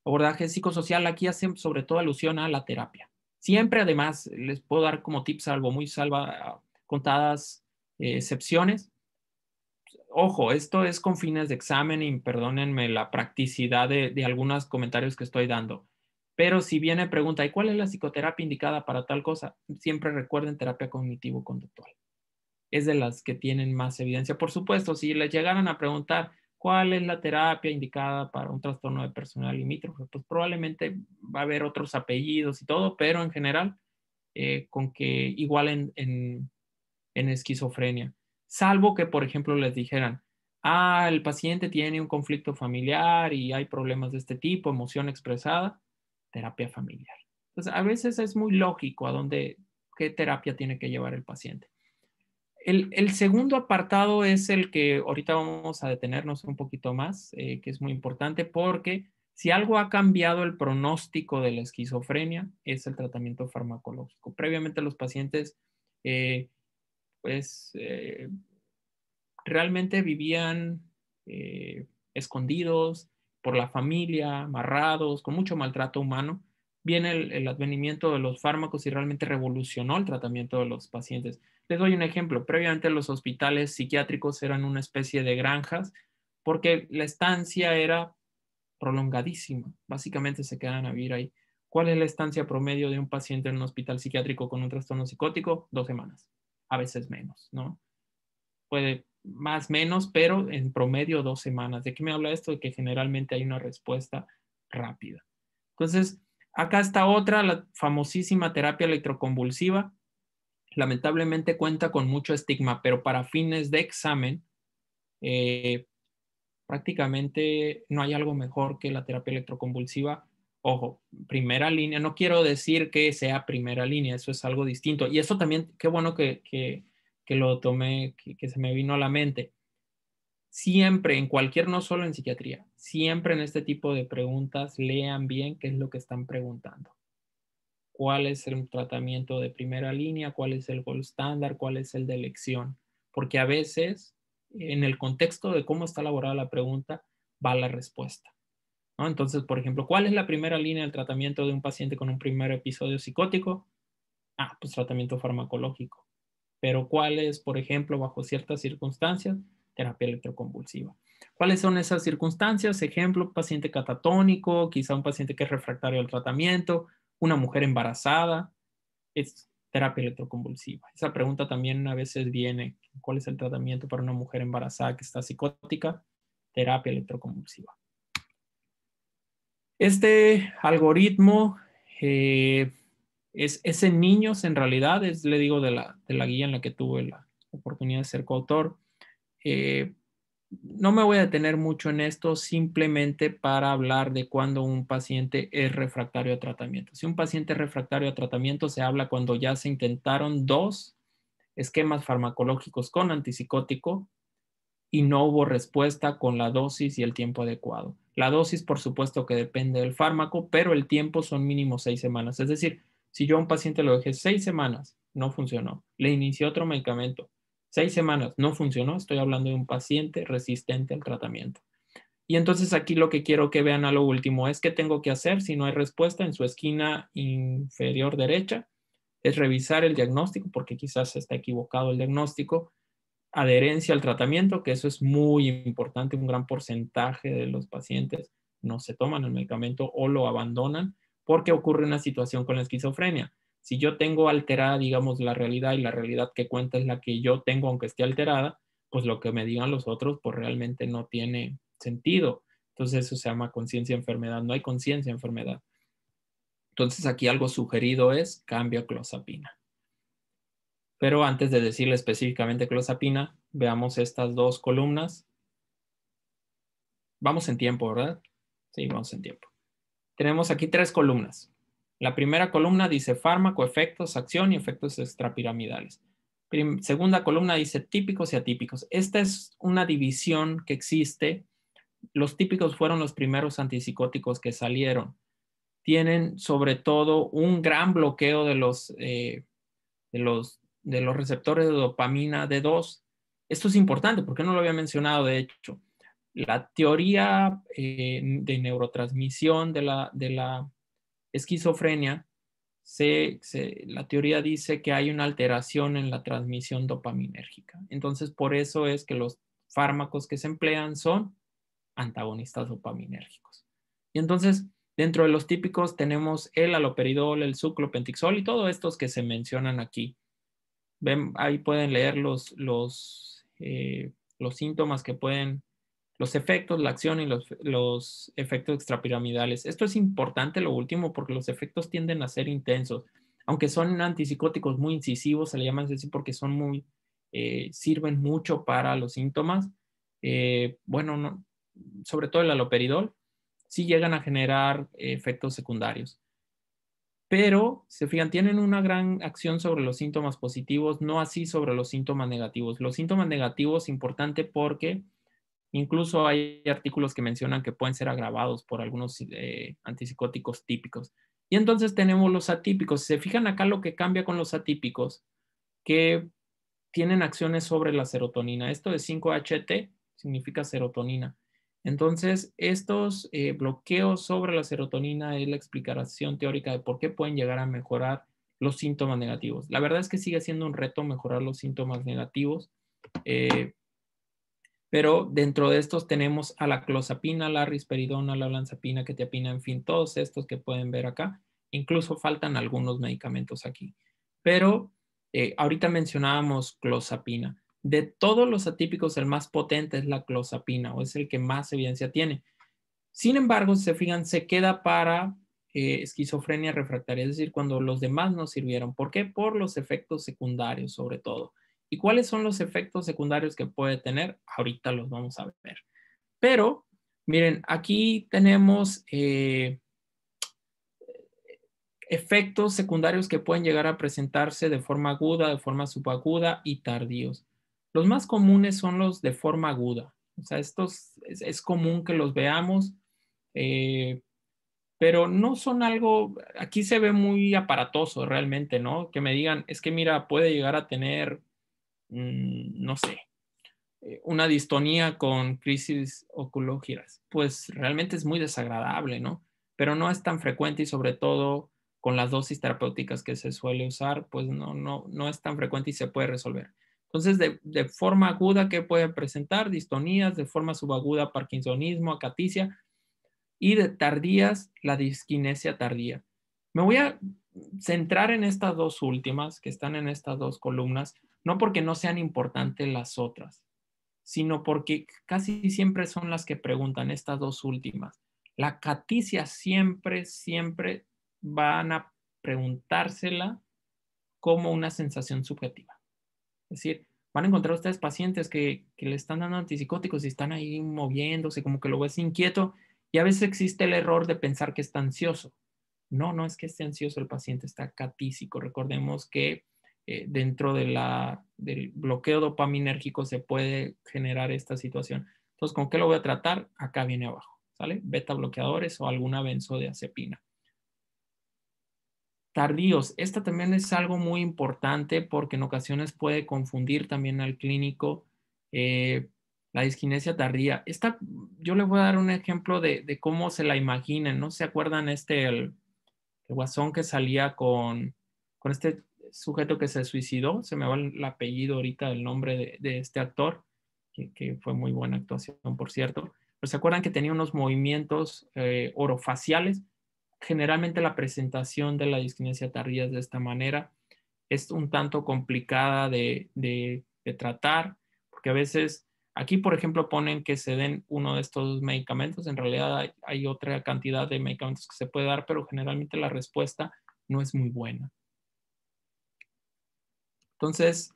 abordaje psicosocial. Aquí hacen sobre todo alusión a la terapia. Siempre, además, les puedo dar como tips algo muy contadas excepciones. Ojo, esto es con fines de examen y perdónenme la practicidad de algunos comentarios que estoy dando. Pero si viene pregunta, ¿y cuál es la psicoterapia indicada para tal cosa? Siempre recuerden terapia cognitivo-conductual. Es de las que tienen más evidencia. Por supuesto, si les llegaran a preguntar cuál es la terapia indicada para un trastorno de personalidad limítrofe, pues probablemente va a haber otros apellidos y todo, pero en general, con que igual en esquizofrenia. Salvo que, por ejemplo, les dijeran, el paciente tiene un conflicto familiar y hay problemas de este tipo, emoción expresada, terapia familiar. Entonces, a veces es muy lógico qué terapia tiene que llevar el paciente. El segundo apartado es el que ahorita vamos a detenernos un poquito más, que es muy importante porque si algo ha cambiado el pronóstico de la esquizofrenia es el tratamiento farmacológico. Previamente los pacientes pues realmente vivían escondidos por la familia, amarrados, con mucho maltrato humano. Viene el advenimiento de los fármacos y realmente revolucionó el tratamiento de los pacientes. Les doy un ejemplo. Previamente los hospitales psiquiátricos eran una especie de granjas porque la estancia era prolongadísima. Básicamente se quedan a vivir ahí. ¿Cuál es la estancia promedio de un paciente en un hospital psiquiátrico con un trastorno psicótico? 2 semanas, a veces menos, ¿no? Puede más, menos, pero en promedio 2 semanas. ¿De qué me habla esto? De que generalmente hay una respuesta rápida. Entonces, acá está otra, la famosísima terapia electroconvulsiva. Lamentablemente cuenta con mucho estigma, pero para fines de examen, prácticamente no hay algo mejor que la terapia electroconvulsiva. Ojo, primera línea, no quiero decir que sea primera línea, eso es algo distinto. Y eso también, qué bueno que lo tomé, que se me vino a la mente. Siempre, en cualquier, no solo en psiquiatría, siempre en este tipo de preguntas, lean bien qué es lo que están preguntando. ¿Cuál es el tratamiento de primera línea? ¿Cuál es el gold standard? ¿Cuál es el de elección? Porque a veces, en el contexto de cómo está elaborada la pregunta, va la respuesta, ¿no? Entonces, por ejemplo, ¿cuál es la primera línea del tratamiento de un paciente con un primer episodio psicótico? Pues tratamiento farmacológico. Pero ¿cuál es, por ejemplo, bajo ciertas circunstancias? Terapia electroconvulsiva. ¿Cuáles son esas circunstancias? Ejemplo, paciente catatónico, quizá un paciente que es refractario al tratamiento, una mujer embarazada, es terapia electroconvulsiva. Esa pregunta también a veces viene, ¿cuál es el tratamiento para una mujer embarazada que está psicótica? Terapia electroconvulsiva. Este algoritmo es en niños, en realidad, le digo de la guía en la que tuve la oportunidad de ser coautor. No me voy a detener mucho en esto, simplemente para hablar de cuando un paciente es refractario a tratamiento. Si un paciente es refractario a tratamiento, se habla cuando ya se intentaron 2 esquemas farmacológicos con antipsicótico y no hubo respuesta con la dosis y el tiempo adecuado. La dosis, por supuesto, que depende del fármaco, pero el tiempo son mínimo 6 semanas. Es decir, si yo a un paciente lo dejé 6 semanas, no funcionó, le inicié otro medicamento, 6 semanas, no funcionó, estoy hablando de un paciente resistente al tratamiento. Y entonces aquí lo que quiero que vean a lo último es qué tengo que hacer si no hay respuesta. En su esquina inferior derecha es revisar el diagnóstico, porque quizás está equivocado el diagnóstico. Adherencia al tratamiento, que eso es muy importante. Un gran porcentaje de los pacientes no se toman el medicamento o lo abandonan porque ocurre una situación con la esquizofrenia. Si yo tengo alterada, digamos, la realidad y la realidad que cuenta es la que yo tengo, aunque esté alterada, pues lo que me digan los otros, pues realmente no tiene sentido. Entonces eso se llama conciencia de enfermedad. No hay conciencia de enfermedad. Entonces aquí algo sugerido es cambio a clozapina. Pero antes de decirle específicamente clozapina, veamos estas 2 columnas. Vamos en tiempo, ¿verdad? Sí, vamos en tiempo. Tenemos aquí 3 columnas. La primera columna dice fármaco, efectos, acción y efectos extrapiramidales. Segunda columna dice típicos y atípicos. Esta es una división que existe. Los típicos fueron los primeros antipsicóticos que salieron. Tienen sobre todo un gran bloqueo de los receptores de dopamina D2. Esto es importante porque no lo había mencionado, de hecho. La teoría de neurotransmisión de la esquizofrenia, la teoría dice que hay una alteración en la transmisión dopaminérgica. Entonces, por eso es que los fármacos que se emplean son antagonistas dopaminérgicos. Y entonces, dentro de los típicos tenemos el haloperidol, el suclopentixol y todos estos que se mencionan aquí. Ven, ahí pueden leer los síntomas que pueden, los efectos, la acción y los efectos extrapiramidales. Esto es importante, lo último, porque los efectos tienden a ser intensos. Aunque son antipsicóticos muy incisivos, se le llaman así porque son muy, sirven mucho para los síntomas. Bueno, no, sobre todo el haloperidol, sí llegan a generar efectos secundarios. Pero, se fijan, tienen una gran acción sobre los síntomas positivos, no así sobre los síntomas negativos. Los síntomas negativos, importante porque incluso hay artículos que mencionan que pueden ser agravados por algunos antipsicóticos típicos. Y entonces tenemos los atípicos. Se fijan acá lo que cambia con los atípicos, que tienen acciones sobre la serotonina. Esto de 5-HT significa serotonina. Entonces, estos bloqueos sobre la serotonina es la explicación teórica de por qué pueden llegar a mejorar los síntomas negativos. La verdad es que sigue siendo un reto mejorar los síntomas negativos, pero dentro de estos tenemos a la clozapina, la risperidona, la olanzapina, quetiapina, en fin, todos estos que pueden ver acá. Incluso faltan algunos medicamentos aquí. Pero ahorita mencionábamos clozapina. De todos los atípicos, el más potente es la clozapina, o es el que más evidencia tiene. Sin embargo, si se fijan, se queda para esquizofrenia refractaria, es decir, cuando los demás no sirvieron. ¿Por qué? Por los efectos secundarios, sobre todo. ¿Y cuáles son los efectos secundarios que puede tener? Ahorita los vamos a ver. Pero, miren, aquí tenemos efectos secundarios que pueden llegar a presentarse de forma aguda, de forma subaguda y tardíos. Los más comunes son los de forma aguda. O sea, estos es común que los veamos, pero no son algo, aquí se ve muy aparatoso realmente, ¿no? Que me digan, es que mira, puede llegar a tener, no sé, una distonía con crisis oculógeras. Pues realmente es muy desagradable, ¿no? Pero no es tan frecuente y sobre todo con las dosis terapéuticas que se suele usar, pues no es tan frecuente y se puede resolver. Entonces, de forma aguda, ¿qué puede presentar? Distonías, de forma subaguda, parkinsonismo, acaticia, y de tardías, la disquinesia tardía. Me voy a centrar en estas dos últimas, que están en estas dos columnas, no porque no sean importantes las otras, sino porque casi siempre son las que preguntan estas dos últimas. La acaticia siempre van a preguntársela como una sensación subjetiva. Es decir, van a encontrar ustedes pacientes que le están dando antipsicóticos y están ahí moviéndose, como que lo ves inquieto, y a veces existe el error de pensar que está ansioso. No es que esté ansioso el paciente, está catísico. Recordemos que dentro del bloqueo dopaminérgico se puede generar esta situación. Entonces, ¿con qué lo voy a tratar? Acá viene abajo, ¿sale? Beta bloqueadores o alguna benzodiazepina. Tardíos. Esta también es algo muy importante porque en ocasiones puede confundir también al clínico la disquinesia tardía. Esta, yo le voy a dar un ejemplo de cómo se la imaginen, ¿no? ¿Se acuerdan el guasón que salía con este sujeto que se suicidó? Se me va el apellido ahorita, el nombre de este actor, que fue muy buena actuación, por cierto. Pero ¿se acuerdan que tenía unos movimientos orofaciales? Generalmente la presentación de la disquinesia tardía es de esta manera. Es un tanto complicada de tratar, porque a veces, aquí por ejemplo ponen que se den uno de estos medicamentos. En realidad hay otra cantidad de medicamentos que se puede dar, pero generalmente la respuesta no es muy buena. Entonces,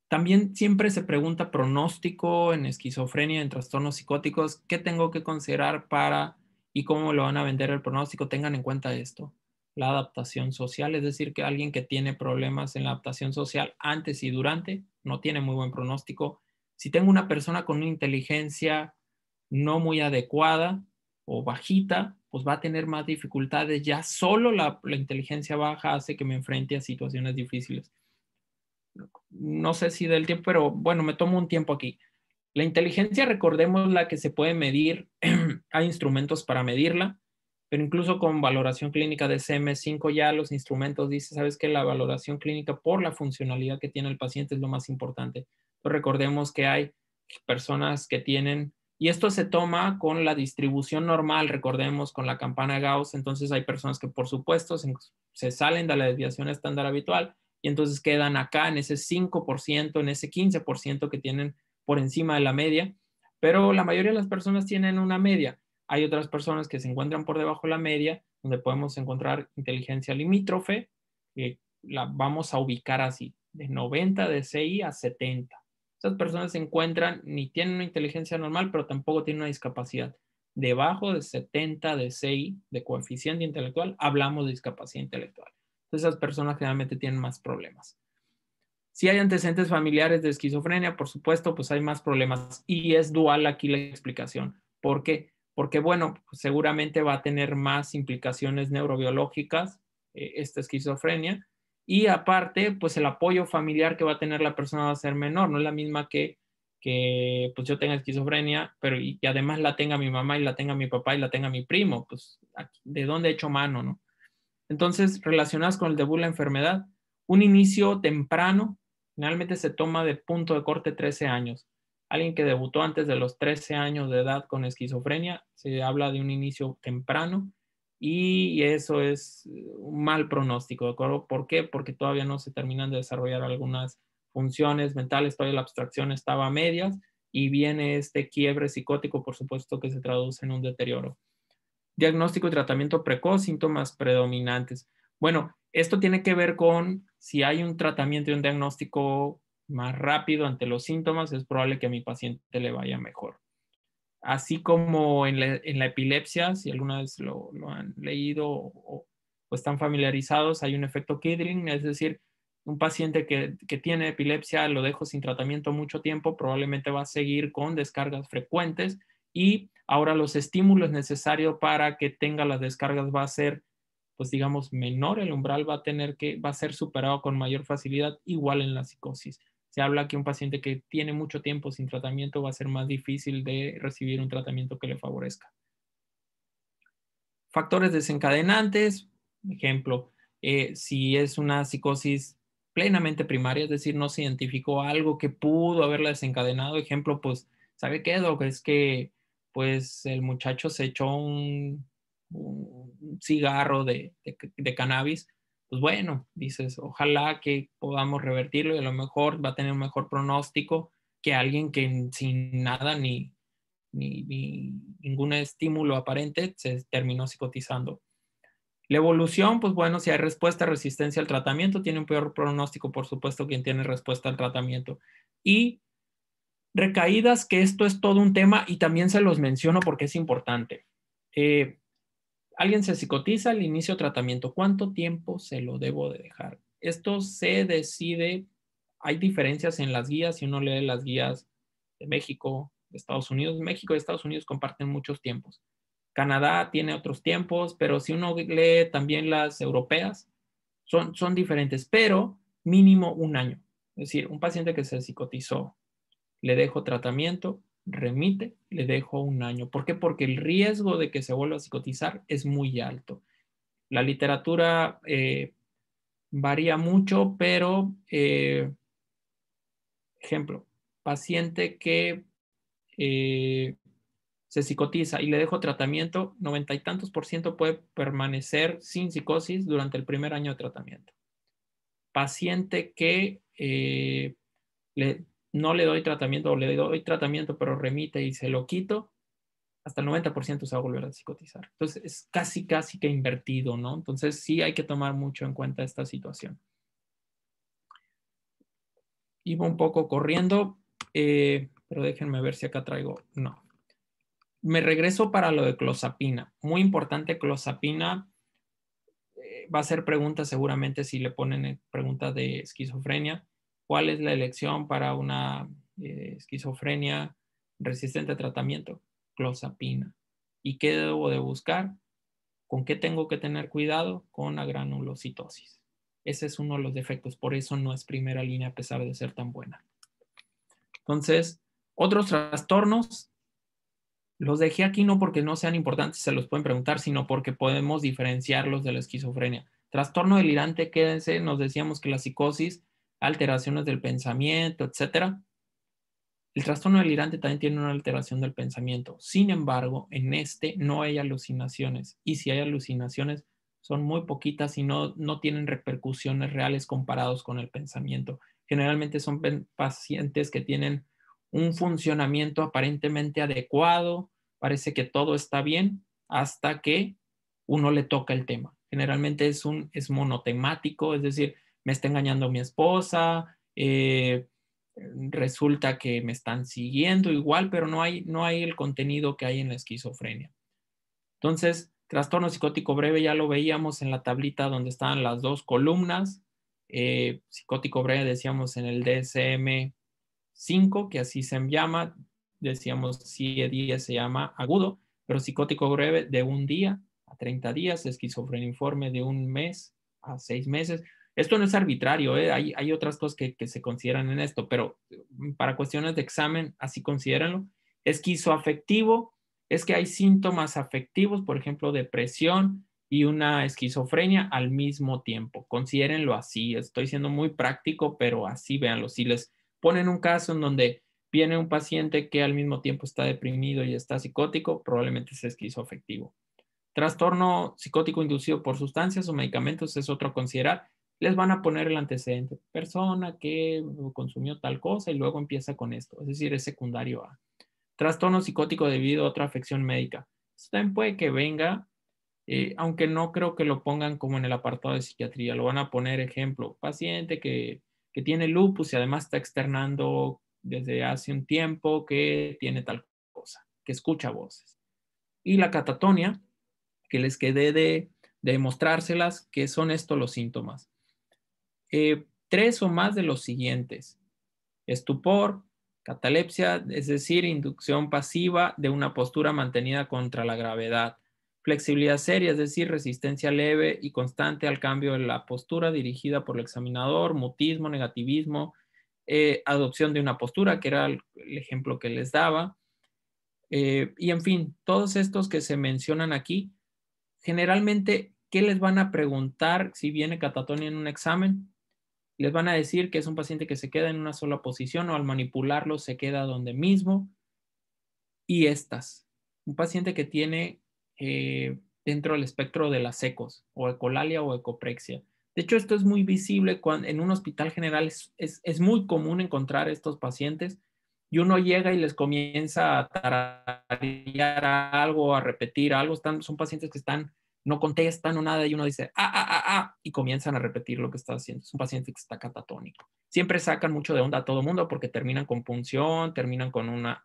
también siempre se pregunta pronóstico en esquizofrenia, en trastornos psicóticos. ¿Qué tengo que considerar para y cómo lo van a vender el pronóstico? Tengan en cuenta esto. La adaptación social, es decir, que alguien que tiene problemas en la adaptación social antes y durante no tiene muy buen pronóstico. Si tengo una persona con una inteligencia no muy adecuada o bajita, pues va a tener más dificultades. Ya solo la inteligencia baja hace que me enfrente a situaciones difíciles. No sé si del tiempo, pero bueno, me tomo un tiempo aquí. La inteligencia, recordemos la que se puede medir, hay instrumentos para medirla, pero incluso con valoración clínica de CM5 ya los instrumentos dicen, sabes que la valoración clínica por la funcionalidad que tiene el paciente es lo más importante. Pero recordemos que hay personas que tienen, y esto se toma con la distribución normal, recordemos con la campana Gauss, entonces hay personas que por supuesto se salen de la desviación estándar habitual y entonces quedan acá en ese 5%, en ese 15% que tienen por encima de la media, pero la mayoría de las personas tienen una media. Hay otras personas que se encuentran por debajo de la media, donde podemos encontrar inteligencia limítrofe, que la vamos a ubicar así, de 90 de CI a 70. Esas personas se encuentran, ni tienen una inteligencia normal, pero tampoco tienen una discapacidad. Debajo de 70 de CI, de coeficiente intelectual, hablamos de discapacidad intelectual. Entonces, esas personas generalmente tienen más problemas. Si hay antecedentes familiares de esquizofrenia, por supuesto, pues hay más problemas. Y es dual aquí la explicación. ¿Por qué? Porque, bueno, pues seguramente va a tener más implicaciones neurobiológicas esta esquizofrenia. Y aparte, pues el apoyo familiar que va a tener la persona va a ser menor. No es la misma que pues yo tenga esquizofrenia, pero y además la tenga mi mamá y la tenga mi papá y la tenga mi primo. Pues, ¿de dónde he hecho mano, no? Entonces, relacionadas con el debut de la enfermedad, un inicio temprano, generalmente se toma de punto de corte 13 años. Alguien que debutó antes de los 13 años de edad con esquizofrenia, se habla de un inicio temprano y eso es un mal pronóstico, ¿de acuerdo? ¿Por qué? Porque todavía no se terminan de desarrollar algunas funciones mentales, todavía la abstracción estaba a medias y viene este quiebre psicótico, por supuesto, que se traduce en un deterioro. Diagnóstico y tratamiento precoz, síntomas predominantes. Bueno, esto tiene que ver con si hay un tratamiento y un diagnóstico más rápido ante los síntomas, es probable que a mi paciente le vaya mejor. Así como en la epilepsia, si alguna vez lo han leído o están familiarizados, hay un efecto Kidring, es decir, un paciente que tiene epilepsia, lo dejo sin tratamiento mucho tiempo, probablemente va a seguir con descargas frecuentes y ahora los estímulos necesarios para que tenga las descargas va a ser, pues digamos, menor, el umbral va a ser superado con mayor facilidad, igual en la psicosis. Se habla que un paciente que tiene mucho tiempo sin tratamiento va a ser más difícil de recibir un tratamiento que le favorezca. Factores desencadenantes, ejemplo, si es una psicosis plenamente primaria, es decir, no se identificó algo que pudo haberla desencadenado, ejemplo, pues, ¿sabe qué, Doc? Es que, pues, el muchacho se echó un cigarro de cannabis. Pues bueno, dices, ojalá que podamos revertirlo y a lo mejor va a tener un mejor pronóstico que alguien que sin nada ni ningún estímulo aparente se terminó psicotizando. La evolución, pues bueno, si hay respuesta, resistencia al tratamiento, tiene un peor pronóstico, por supuesto, quien tiene respuesta al tratamiento. Y recaídas, que esto es todo un tema y también se los menciono porque es importante. Alguien se psicotiza al inicio de tratamiento. ¿Cuánto tiempo se lo debo de dejar? Esto se decide, hay diferencias en las guías, si uno lee las guías de México, de Estados Unidos. México y Estados Unidos comparten muchos tiempos. Canadá tiene otros tiempos, pero si uno lee también las europeas, son diferentes, pero mínimo un año. Es decir, un paciente que se psicotizó, le dejo tratamiento, remite, le dejo un año. ¿Por qué? Porque el riesgo de que se vuelva a psicotizar es muy alto. La literatura varía mucho, pero, ejemplo, paciente que se psicotiza y le dejo tratamiento, 90 y tantos % puede permanecer sin psicosis durante el primer año de tratamiento. Paciente que no le doy tratamiento o le doy tratamiento pero remite y se lo quito, hasta el 90% se va a volver a psicotizar. Entonces es casi que invertido, ¿no? Entonces sí hay que tomar mucho en cuenta esta situación. Iba un poco corriendo, pero déjenme ver si acá traigo, no. Me regreso para lo de clozapina. Muy importante, clozapina. Va a ser pregunta seguramente si le ponen pregunta de esquizofrenia. ¿Cuál es la elección para una esquizofrenia resistente a tratamiento? Clozapina. ¿Y qué debo de buscar? ¿Con qué tengo que tener cuidado? Con la granulocitosis. Ese es uno de los defectos. Por eso no es primera línea a pesar de ser tan buena. Entonces, otros trastornos. Los dejé aquí no porque no sean importantes, se los pueden preguntar, sino porque podemos diferenciarlos de la esquizofrenia. Trastorno delirante, quédense, nos decíamos que la psicosis, alteraciones del pensamiento, etc. El trastorno delirante también tiene una alteración del pensamiento. Sin embargo, en este no hay alucinaciones. Y si hay alucinaciones, son muy poquitas y no tienen repercusiones reales comparados con el pensamiento. Generalmente son pacientes que tienen un funcionamiento aparentemente adecuado, parece que todo está bien hasta que uno le toca el tema. Generalmente es monotemático, es decir, me está engañando mi esposa, resulta que me están siguiendo igual, pero no hay el contenido que hay en la esquizofrenia. Entonces, trastorno psicótico breve ya lo veíamos en la tablita donde estaban las dos columnas. Psicótico breve decíamos en el DSM-5, que así se llama, decíamos si 10 se llama agudo, pero psicótico breve de 1 día a 30 días, esquizofrenia informe de 1 mes a 6 meses. Esto no es arbitrario, hay otras cosas que se consideran en esto, pero para cuestiones de examen, así considérenlo. Esquizoafectivo es que hay síntomas afectivos, por ejemplo, depresión y una esquizofrenia al mismo tiempo. Considérenlo así. Estoy siendo muy práctico, pero así véanlo. Si les ponen un caso en donde viene un paciente que al mismo tiempo está deprimido y está psicótico, probablemente es esquizoafectivo. Trastorno psicótico inducido por sustancias o medicamentos es otro a considerar. Les van a poner el antecedente. Persona que consumió tal cosa y luego empieza con esto. Es decir, es secundario a. Trastorno psicótico debido a otra afección médica. Esto también puede que venga, aunque no creo que lo pongan como en el apartado de psiquiatría. Lo van a poner ejemplo. Paciente que tiene lupus y además está externando desde hace un tiempo que tiene tal cosa, que escucha voces. Y la catatonia, que les quedé de mostrárselas, que son estos los síntomas. 3 o más de los siguientes: estupor, catalepsia, es decir, inducción pasiva de una postura mantenida contra la gravedad, flexibilidad seria, es decir, resistencia leve y constante al cambio de la postura dirigida por el examinador, mutismo, negativismo, adopción de una postura, que era el ejemplo que les daba, y en fin, todos estos que se mencionan aquí, generalmente, ¿qué les van a preguntar si viene catatonia en un examen? Les van a decir que es un paciente que se queda en una sola posición o al manipularlo se queda donde mismo. Y un paciente que tiene dentro del espectro de las ecos, o ecolalia o ecoprexia. De hecho, esto es muy visible en un hospital general. Es muy común encontrar estos pacientes y uno llega y les comienza a tararear algo, a repetir algo. Son pacientes que no contestan o nada y uno dice, y comienzan a repetir lo que está haciendo. Es un paciente que está catatónico. Siempre sacan mucho de onda a todo mundo porque terminan con punción, terminan con una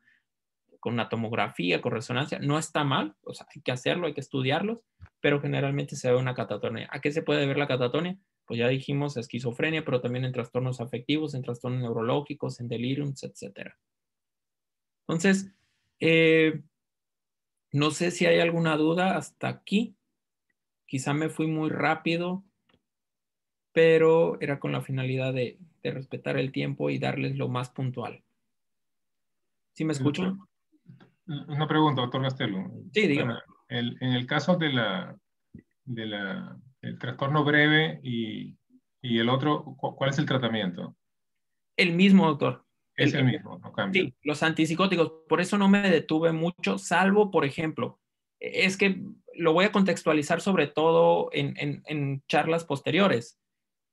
tomografía, con resonancia. No está mal, o sea, hay que hacerlo, hay que estudiarlos, pero generalmente se ve una catatonia. ¿A qué se puede ver la catatonia? Pues ya dijimos esquizofrenia, pero también en trastornos afectivos, en trastornos neurológicos, en deliriums, etc. Entonces, no sé si hay alguna duda hasta aquí. Quizá me fui muy rápido, pero era con la finalidad de respetar el tiempo y darles lo más puntual. ¿Sí me escuchan? Una pregunta, doctor Gastelo. Sí, dígame. En el caso del trastorno breve y el otro, ¿cuál es el tratamiento? El mismo, doctor. Es el mismo, no cambia. Sí, los antipsicóticos. Por eso no me detuve mucho, salvo, por ejemplo, es que lo voy a contextualizar sobre todo en charlas posteriores,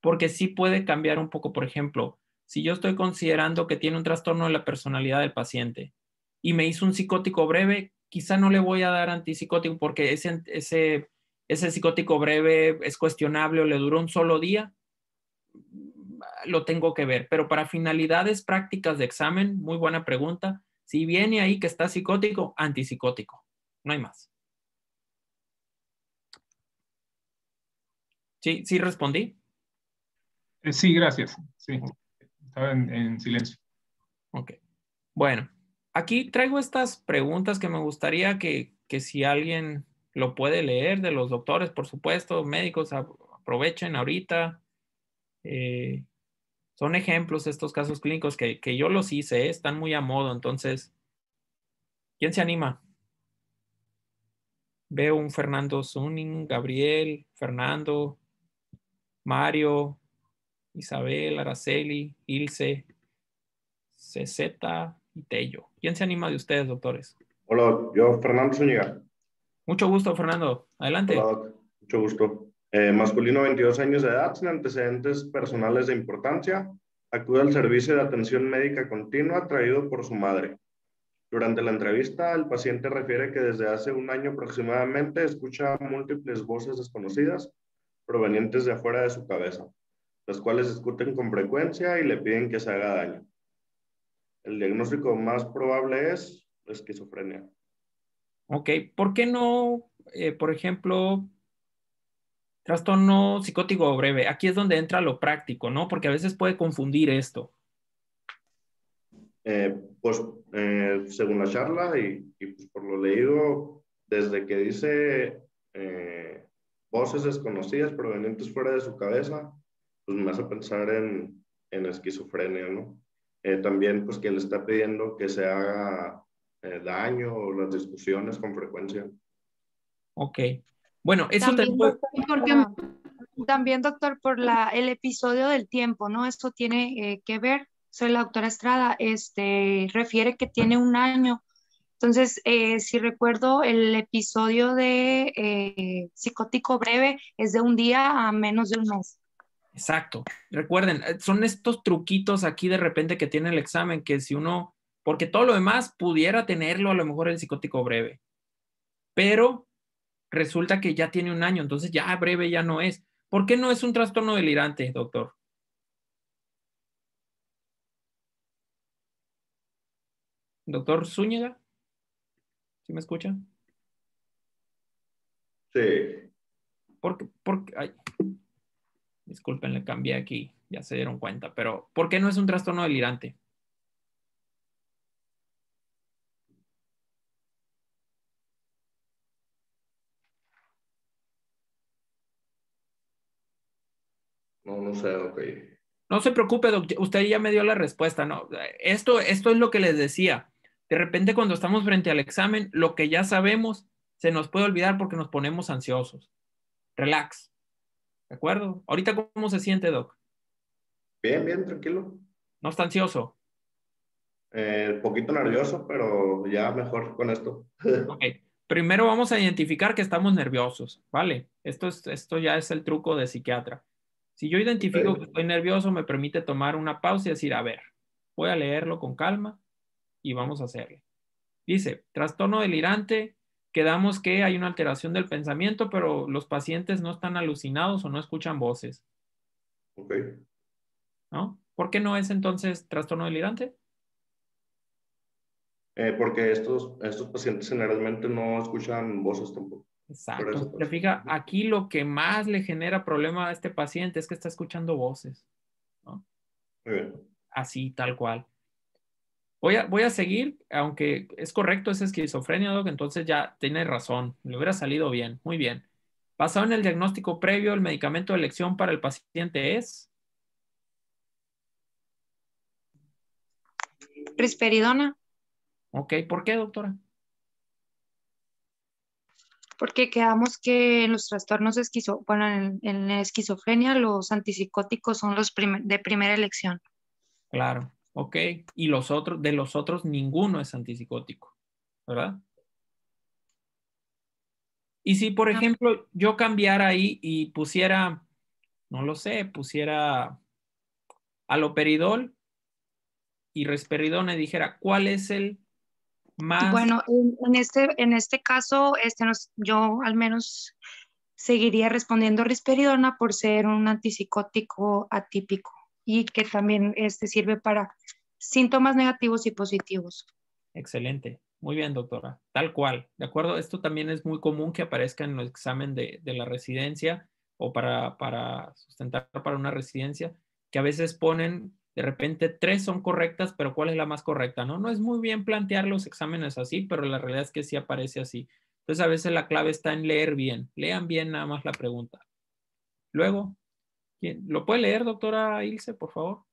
porque sí puede cambiar un poco. Por ejemplo, si yo estoy considerando que tiene un trastorno de la personalidad del paciente y me hizo un psicótico breve, quizá no le voy a dar antipsicótico porque ese psicótico breve es cuestionable o le duró un solo día. Lo tengo que ver, pero para finalidades prácticas de examen, muy buena pregunta. Si viene ahí que está psicótico, antipsicótico, no hay más. ¿Sí respondí? Sí, gracias. Sí, estaba en silencio. Ok. Bueno, aquí traigo estas preguntas que me gustaría que si alguien lo puede leer, de los doctores, por supuesto, médicos, aprovechen ahorita. Son ejemplos estos casos clínicos que yo los hice, están muy a modo. Entonces, ¿quién se anima? Veo un Fernando Zúñiga, Gabriel, Fernando, Mario, Isabel, Araceli, Ilse, CZ y Tello. ¿Quién se anima de ustedes, doctores? Hola, yo Fernando Zúñiga. Mucho gusto, Fernando. Adelante. Hola, doc. Mucho gusto. Masculino, 22 años de edad, sin antecedentes personales de importancia. Acude al servicio de atención médica continua traído por su madre. Durante la entrevista, el paciente refiere que desde hace un año aproximadamente escucha múltiples voces desconocidas provenientes de afuera de su cabeza, las cuales discuten con frecuencia y le piden que se haga daño. El diagnóstico más probable es esquizofrenia. Ok, ¿por qué no, por ejemplo, trastorno psicótico breve? Aquí es donde entra lo práctico, ¿no? Porque a veces puede confundir esto. Según la charla y pues por lo leído, desde que dice voces desconocidas provenientes fuera de su cabeza, pues me hace pensar en esquizofrenia, ¿no? También, pues, que le está pidiendo que se haga daño o las discusiones con frecuencia. Ok. Bueno, eso También, también doctor, también, doctor, por el episodio del tiempo, ¿no? Esto tiene que ver. Soy la doctora Estrada, refiere que tiene un año. Entonces, si recuerdo, el episodio de psicótico breve es de un día a menos de un mes. Exacto. Recuerden, son estos truquitos aquí de repente que tiene el examen que si uno, porque todo lo demás pudiera tenerlo a lo mejor el psicótico breve, pero resulta que ya tiene un año, entonces ya breve ya no es. ¿Por qué no es un trastorno delirante, doctor? Doctor Zúñiga, ¿sí me escucha? Sí. Ay, disculpen, le cambié aquí, ya se dieron cuenta, pero ¿por qué no es un trastorno delirante? No sé, ok. No se preocupe, doctor, usted ya me dio la respuesta, ¿no? Esto es lo que les decía. De repente cuando estamos frente al examen, lo que ya sabemos se nos puede olvidar porque nos ponemos ansiosos. Relax, ¿de acuerdo? Ahorita, ¿cómo se siente, doc? Bien, bien, tranquilo. ¿No está ansioso? Poquito nervioso, pero ya mejor con esto. Ok. Primero vamos a identificar que estamos nerviosos, ¿vale? Esto ya es el truco de psiquiatra. Si yo identifico que Ok. estoy nervioso, me permite tomar una pausa y decir, a ver, voy a leerlo con calma y vamos a hacerle. Dice, trastorno delirante, quedamos que hay una alteración del pensamiento, pero los pacientes no están alucinados o no escuchan voces, Ok. ¿no? ¿Por qué no es entonces trastorno delirante? Porque estos pacientes generalmente no escuchan voces tampoco. Por Exacto. eso, Se pues. fija, aquí lo que más le genera problema a este paciente es que está escuchando voces, ¿no? Muy bien. Así, tal cual. Voy a seguir, aunque es correcto, es esquizofrenia, doc, entonces ya tiene razón, le hubiera salido bien, muy bien. Basado en el diagnóstico previo, el medicamento de elección para el paciente es, Risperidona, ok, ¿por qué, doctora? porque quedamos que en los trastornos bueno, en la esquizofrenia los antipsicóticos son los de primera elección. Claro, ok, y de los otros, ninguno es antipsicótico, ¿verdad? Y si, por Ah, ejemplo, yo cambiara ahí y pusiera, no lo sé, pusiera haloperidol y risperidona y dijera, ¿cuál es el más? bueno, en este caso, yo al menos seguiría respondiendo risperidona por ser un antipsicótico atípico y que también sirve para síntomas negativos y positivos. Excelente. Muy bien, doctora. Tal cual. ¿De acuerdo? Esto también es muy común que aparezca en el examen de la residencia o para sustentar para una residencia, que a veces ponen, de repente, 3 son correctas, pero ¿cuál es la más correcta? No es muy bien plantear los exámenes así, pero la realidad es que sí aparece así. Entonces, a veces la clave está en leer bien. Lean bien nada más la pregunta. Luego, ¿lo puede leer, doctora Ilse, por favor?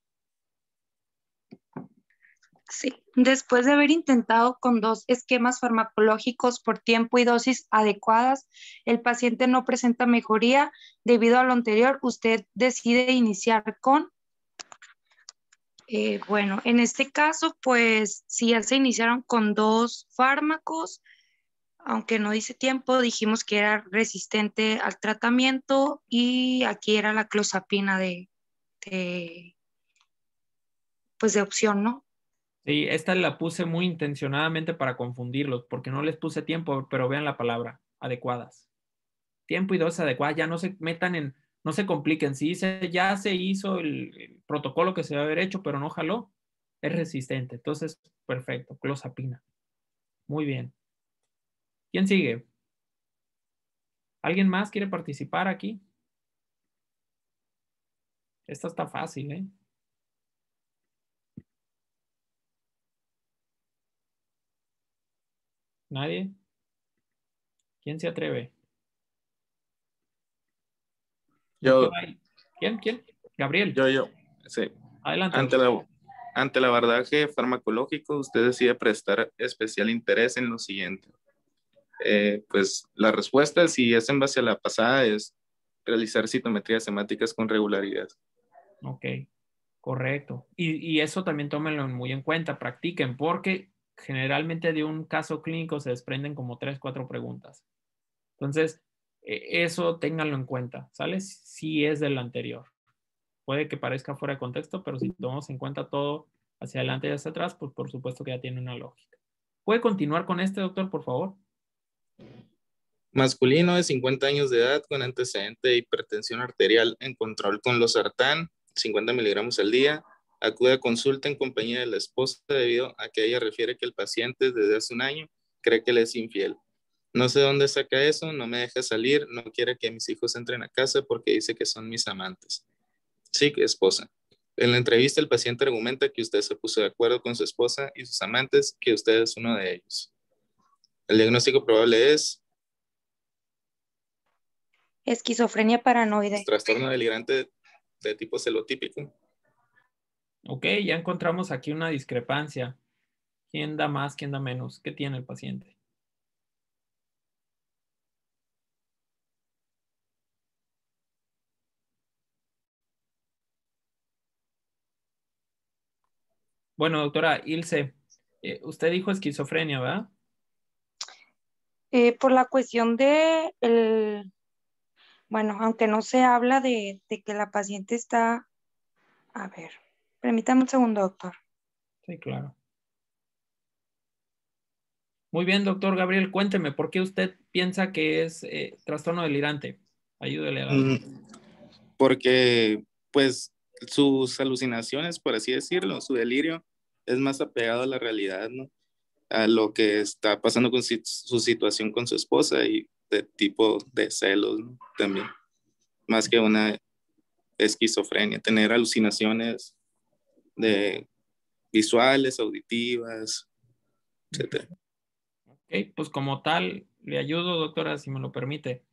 Sí, después de haber intentado con 2 esquemas farmacológicos por tiempo y dosis adecuadas, el paciente no presenta mejoría. Debido a lo anterior, usted decide iniciar con, bueno, en este caso, pues si ya se iniciaron con 2 fármacos, aunque no dice tiempo, dijimos que era resistente al tratamiento y aquí era la clozapina de, pues de opción, ¿no? Sí, esta la puse muy intencionadamente para confundirlos, porque no les puse tiempo, pero vean la palabra, adecuadas. Tiempo y dosis adecuadas, ya no se metan no se compliquen. Si ya se hizo el protocolo que se debe haber hecho, pero no jaló, es resistente. Entonces, perfecto, clozapina. Muy bien. ¿Quién sigue? ¿Alguien más quiere participar aquí? Esta está fácil, ¿eh? ¿Nadie? ¿Quién se atreve? Yo, Doctora, ¿quién? Gabriel, Sí. adelante. Ante el abordaje farmacológico, usted decide prestar especial interés en lo siguiente. Pues la respuesta, si es en base a la pasada, es realizar citometrías hemáticas con regularidad. Ok, correcto. Y eso también tómenlo muy en cuenta, practiquen, porque generalmente de un caso clínico se desprenden como 3, 4 preguntas. Entonces, eso ténganlo en cuenta, ¿sale? Si es del anterior. Puede que parezca fuera de contexto, pero si tomamos en cuenta todo hacia adelante y hacia atrás, pues por supuesto que ya tiene una lógica. ¿Puede continuar con este, doctor, por favor? Masculino de 50 años de edad con antecedente de hipertensión arterial en control con losartán, 50 miligramos al día. Acude a consulta en compañía de la esposa debido a que ella refiere que el paciente desde hace un año cree que le es infiel. No sé dónde saca eso, no me deja salir, no quiere que mis hijos entren a casa porque dice que son mis amantes. Sí, esposa. En la entrevista el paciente argumenta que usted se puso de acuerdo con su esposa y sus amantes, que usted es uno de ellos. El diagnóstico probable es esquizofrenia paranoide. trastorno delirante de tipo celotípico. Ok, ya encontramos aquí una discrepancia. ¿Quién da más, quién da menos? ¿Qué tiene el paciente? Bueno, doctora Ilse, usted dijo esquizofrenia, ¿verdad? Por la cuestión bueno, aunque no se habla de que la paciente está, a ver, permítame un segundo, doctor. Sí, claro. Muy bien, doctor Gabriel, cuénteme, ¿por qué usted piensa que es trastorno delirante? Ayúdele a la... Porque, pues, sus alucinaciones, por así decirlo, su delirio, es más apegado a la realidad, ¿no? A lo que está pasando con su situación con su esposa y de tipo de celos, ¿no? También, más que una esquizofrenia, tener alucinaciones de visuales, auditivas, etc. Ok, pues como tal, le ayudo, doctora, si me lo permite.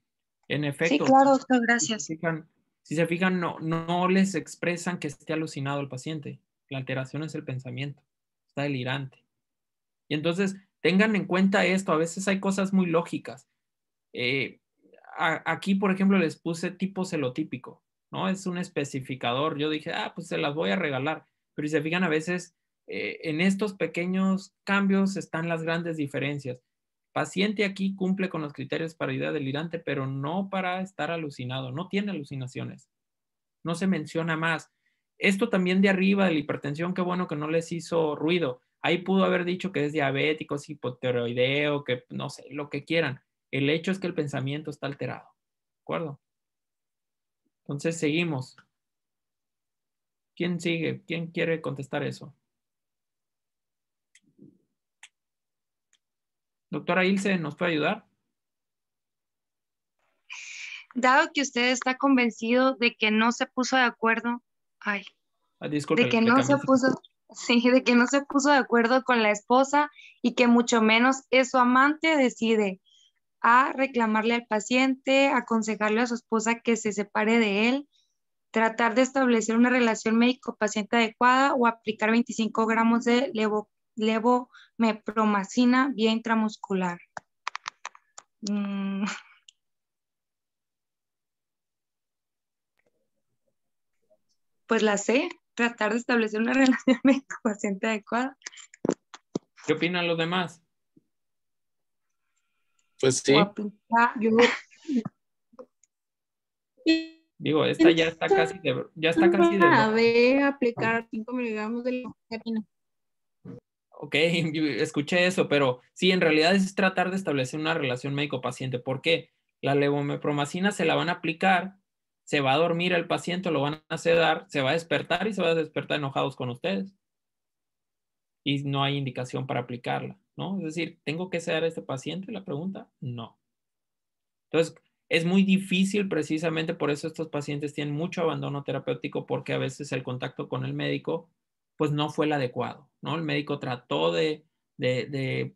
En Sí, efecto, claro, doctor, gracias. si se fijan, no les expresan que esté alucinado el paciente. La alteración es el pensamiento, está delirante. Y entonces, tengan en cuenta esto, a veces hay cosas muy lógicas. Aquí, por ejemplo, les puse tipo celotípico, ¿no? Es un especificador. Yo dije, pues se las voy a regalar. Pero si se fijan, a veces en estos pequeños cambios están las grandes diferencias. Paciente aquí cumple con los criterios para idea delirante, pero no para estar alucinado. No tiene alucinaciones. No se menciona más. Esto también de arriba de la hipertensión, qué bueno que no les hizo ruido. Ahí pudo haber dicho que es diabético, es hipotiroideo, que no sé, lo que quieran. El hecho es que el pensamiento está alterado. ¿De acuerdo? Entonces seguimos. ¿Quién sigue? ¿Quién quiere contestar eso? Doctora Ilse, ¿nos puede ayudar? Dado que usted está convencido de que no se puso de acuerdo, Disculpe, de que no se puso, sí, de que no se puso de acuerdo con la esposa y que mucho menos es su amante, decide a reclamarle al paciente, aconsejarle a su esposa que se separe de él, tratar de establecer una relación médico-paciente adecuada o aplicar 25 gramos de levomepromacina vía intramuscular. Pues la C, tratar de establecer una relación médico-paciente adecuada. ¿Qué opinan los demás? Pues sí. Digo, esta ya está casi de aplicar 5 miligramos de levomepromacina. Ok, escuché eso, pero sí, en realidad es tratar de establecer una relación médico-paciente. ¿Por qué? La levomepromacina se la van a aplicar, se va a dormir el paciente, lo van a sedar, se va a despertar y se va a despertar enojados con ustedes. Y no hay indicación para aplicarla, ¿no? Es decir, ¿tengo que sedar a este paciente? La pregunta, no. Entonces, es muy difícil, precisamente por eso estos pacientes tienen mucho abandono terapéutico, porque a veces el contacto con el médico pues no fue el adecuado, ¿no? El médico trató de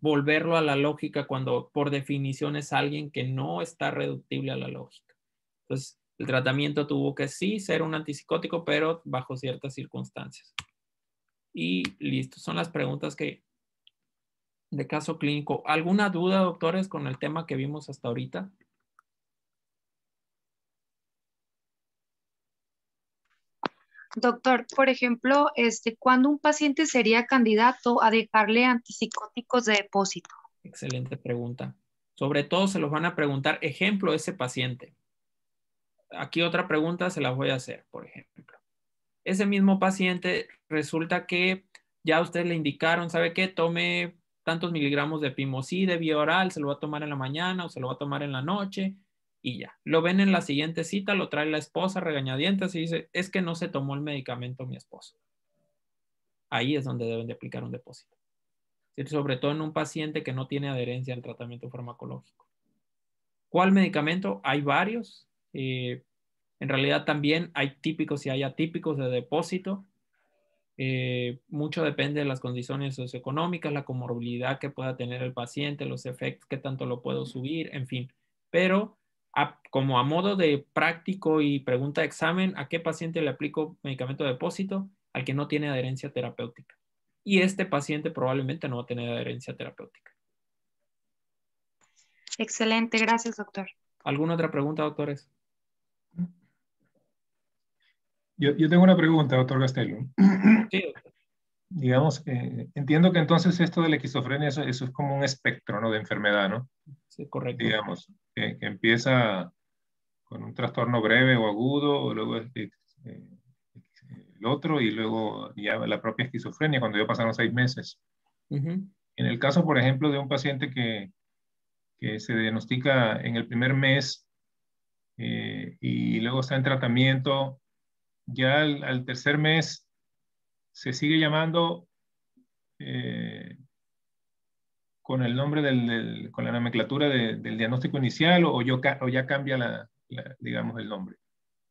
volverlo a la lógica cuando por definición es alguien que no está reductible a la lógica. Entonces, El tratamiento tuvo que sí ser un antipsicótico, pero bajo ciertas circunstancias. Y listo, son las preguntas de caso clínico. ¿Alguna duda, doctores, con el tema que vimos hasta ahorita? Doctor, por ejemplo, ¿cuándo un paciente sería candidato a dejarle antipsicóticos de depósito? Excelente pregunta. Sobre todo se los van a preguntar, ejemplo, ese paciente. Aquí otra pregunta se la voy a hacer, por ejemplo. Ese mismo paciente resulta que ya ustedes le indicaron, ¿sabe qué? Tome tantos miligramos de Pimosí de vía oral, se lo va a tomar en la mañana o se lo va a tomar en la noche y ya. Lo ven en la siguiente cita, lo trae la esposa regañadientes y dice, es que no se tomó el medicamento mi esposo. Ahí es donde deben de aplicar un depósito. Sobre todo en un paciente que no tiene adherencia al tratamiento farmacológico. ¿Cuál medicamento? Hay varios. En realidad también hay típicos y hay atípicos de depósito. Mucho depende de las condiciones socioeconómicas, la comorbilidad que pueda tener el paciente, los efectos, qué tanto lo puedo subir, en fin. Pero como a modo de práctico y pregunta de examen, ¿a qué paciente le aplico medicamento de depósito? Al que no tiene adherencia terapéutica. Y este paciente probablemente no va a tener adherencia terapéutica. Excelente, gracias, doctor. ¿Alguna otra pregunta, doctores? Yo tengo una pregunta, doctor Gastelum. Sí, doctor. Digamos, entiendo que entonces esto de la esquizofrenia, eso es como un espectro, ¿no? De enfermedad, ¿no? Sí, correcto. Digamos, que empieza con un trastorno breve o agudo, luego el otro y luego ya la propia esquizofrenia cuando ya pasaron 6 meses. Uh-huh. En el caso, por ejemplo, de un paciente que se diagnostica en el primer mes y luego está en tratamiento, ya al tercer mes se sigue llamando con el nombre con la nomenclatura del diagnóstico inicial o ya cambia digamos, el nombre.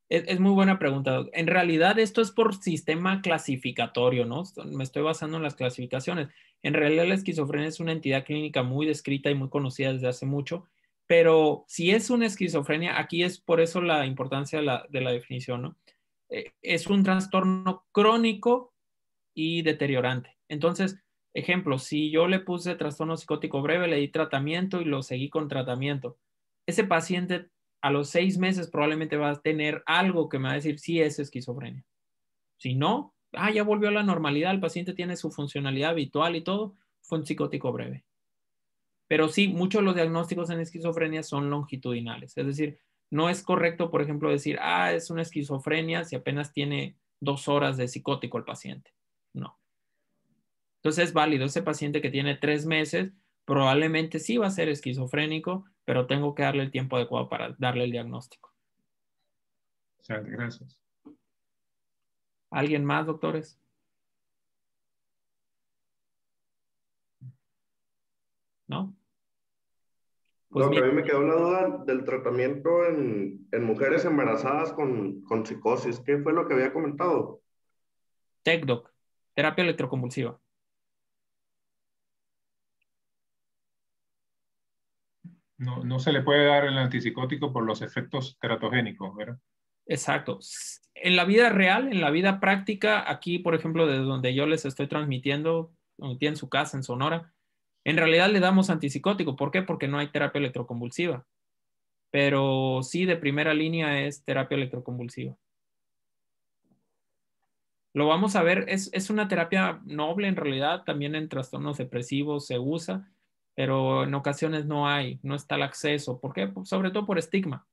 Es muy buena pregunta. En realidad esto es por sistema clasificatorio, ¿no? Me estoy basando en las clasificaciones. En realidad la esquizofrenia es una entidad clínica muy descrita y muy conocida desde hace mucho, pero si es una esquizofrenia, aquí es por eso la importancia de la definición, ¿no? Es un trastorno crónico y deteriorante. Entonces, ejemplo, si yo le puse trastorno psicótico breve, le di tratamiento y lo seguí con tratamiento, ese paciente a los 6 meses probablemente va a tener algo que me va a decir si es esquizofrenia. Si no, ya volvió a la normalidad, el paciente tiene su funcionalidad habitual y todo, fue un psicótico breve. Pero sí, muchos de los diagnósticos en esquizofrenia son longitudinales. Es decir, no es correcto, por ejemplo, decir, es una esquizofrenia si apenas tiene 2 horas de psicótico el paciente. No. Entonces es válido. Ese paciente que tiene 3 meses probablemente sí va a ser esquizofrénico, pero tengo que darle el tiempo adecuado para darle el diagnóstico. Gracias. ¿Alguien más, doctores? ¿No? Pues Doc, a bien, mí me quedó la duda del tratamiento en mujeres embarazadas con psicosis. ¿Qué fue lo que había comentado? TECDOC, terapia electroconvulsiva. No se le puede dar el antipsicótico por los efectos teratogénicos, ¿verdad? Exacto. En la vida real, en la vida práctica, aquí, por ejemplo, desde donde yo les estoy transmitiendo, donde tienen su casa en Sonora, en realidad le damos antipsicótico. ¿Por qué? Porque no hay terapia electroconvulsiva. Pero sí, de primera línea es terapia electroconvulsiva. Lo vamos a ver, es una terapia noble en realidad, también en trastornos depresivos se usa, pero en ocasiones no está el acceso. ¿Por qué? Pues sobre todo por estigma.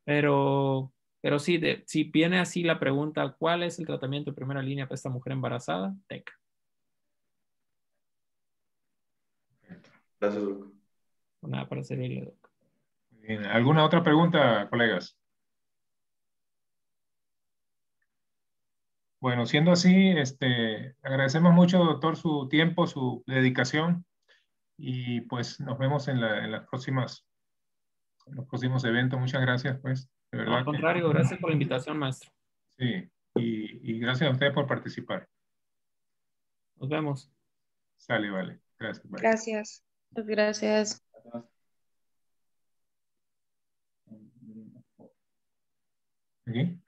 Pero sí, si viene así la pregunta, ¿cuál es el tratamiento de primera línea para esta mujer embarazada? TEC. Gracias, Doc. Nada para servirle, doc. Bien. ¿Alguna otra pregunta, colegas? Bueno, siendo así, agradecemos mucho, doctor, su tiempo, su dedicación y pues nos vemos en los próximos eventos. Muchas gracias, pues, de No, al verdad que contrario, gracias por la invitación, maestro. sí. Y gracias a ustedes por participar. Nos vemos. Sale, vale. Gracias. Bye. Gracias. Gracias. Aquí.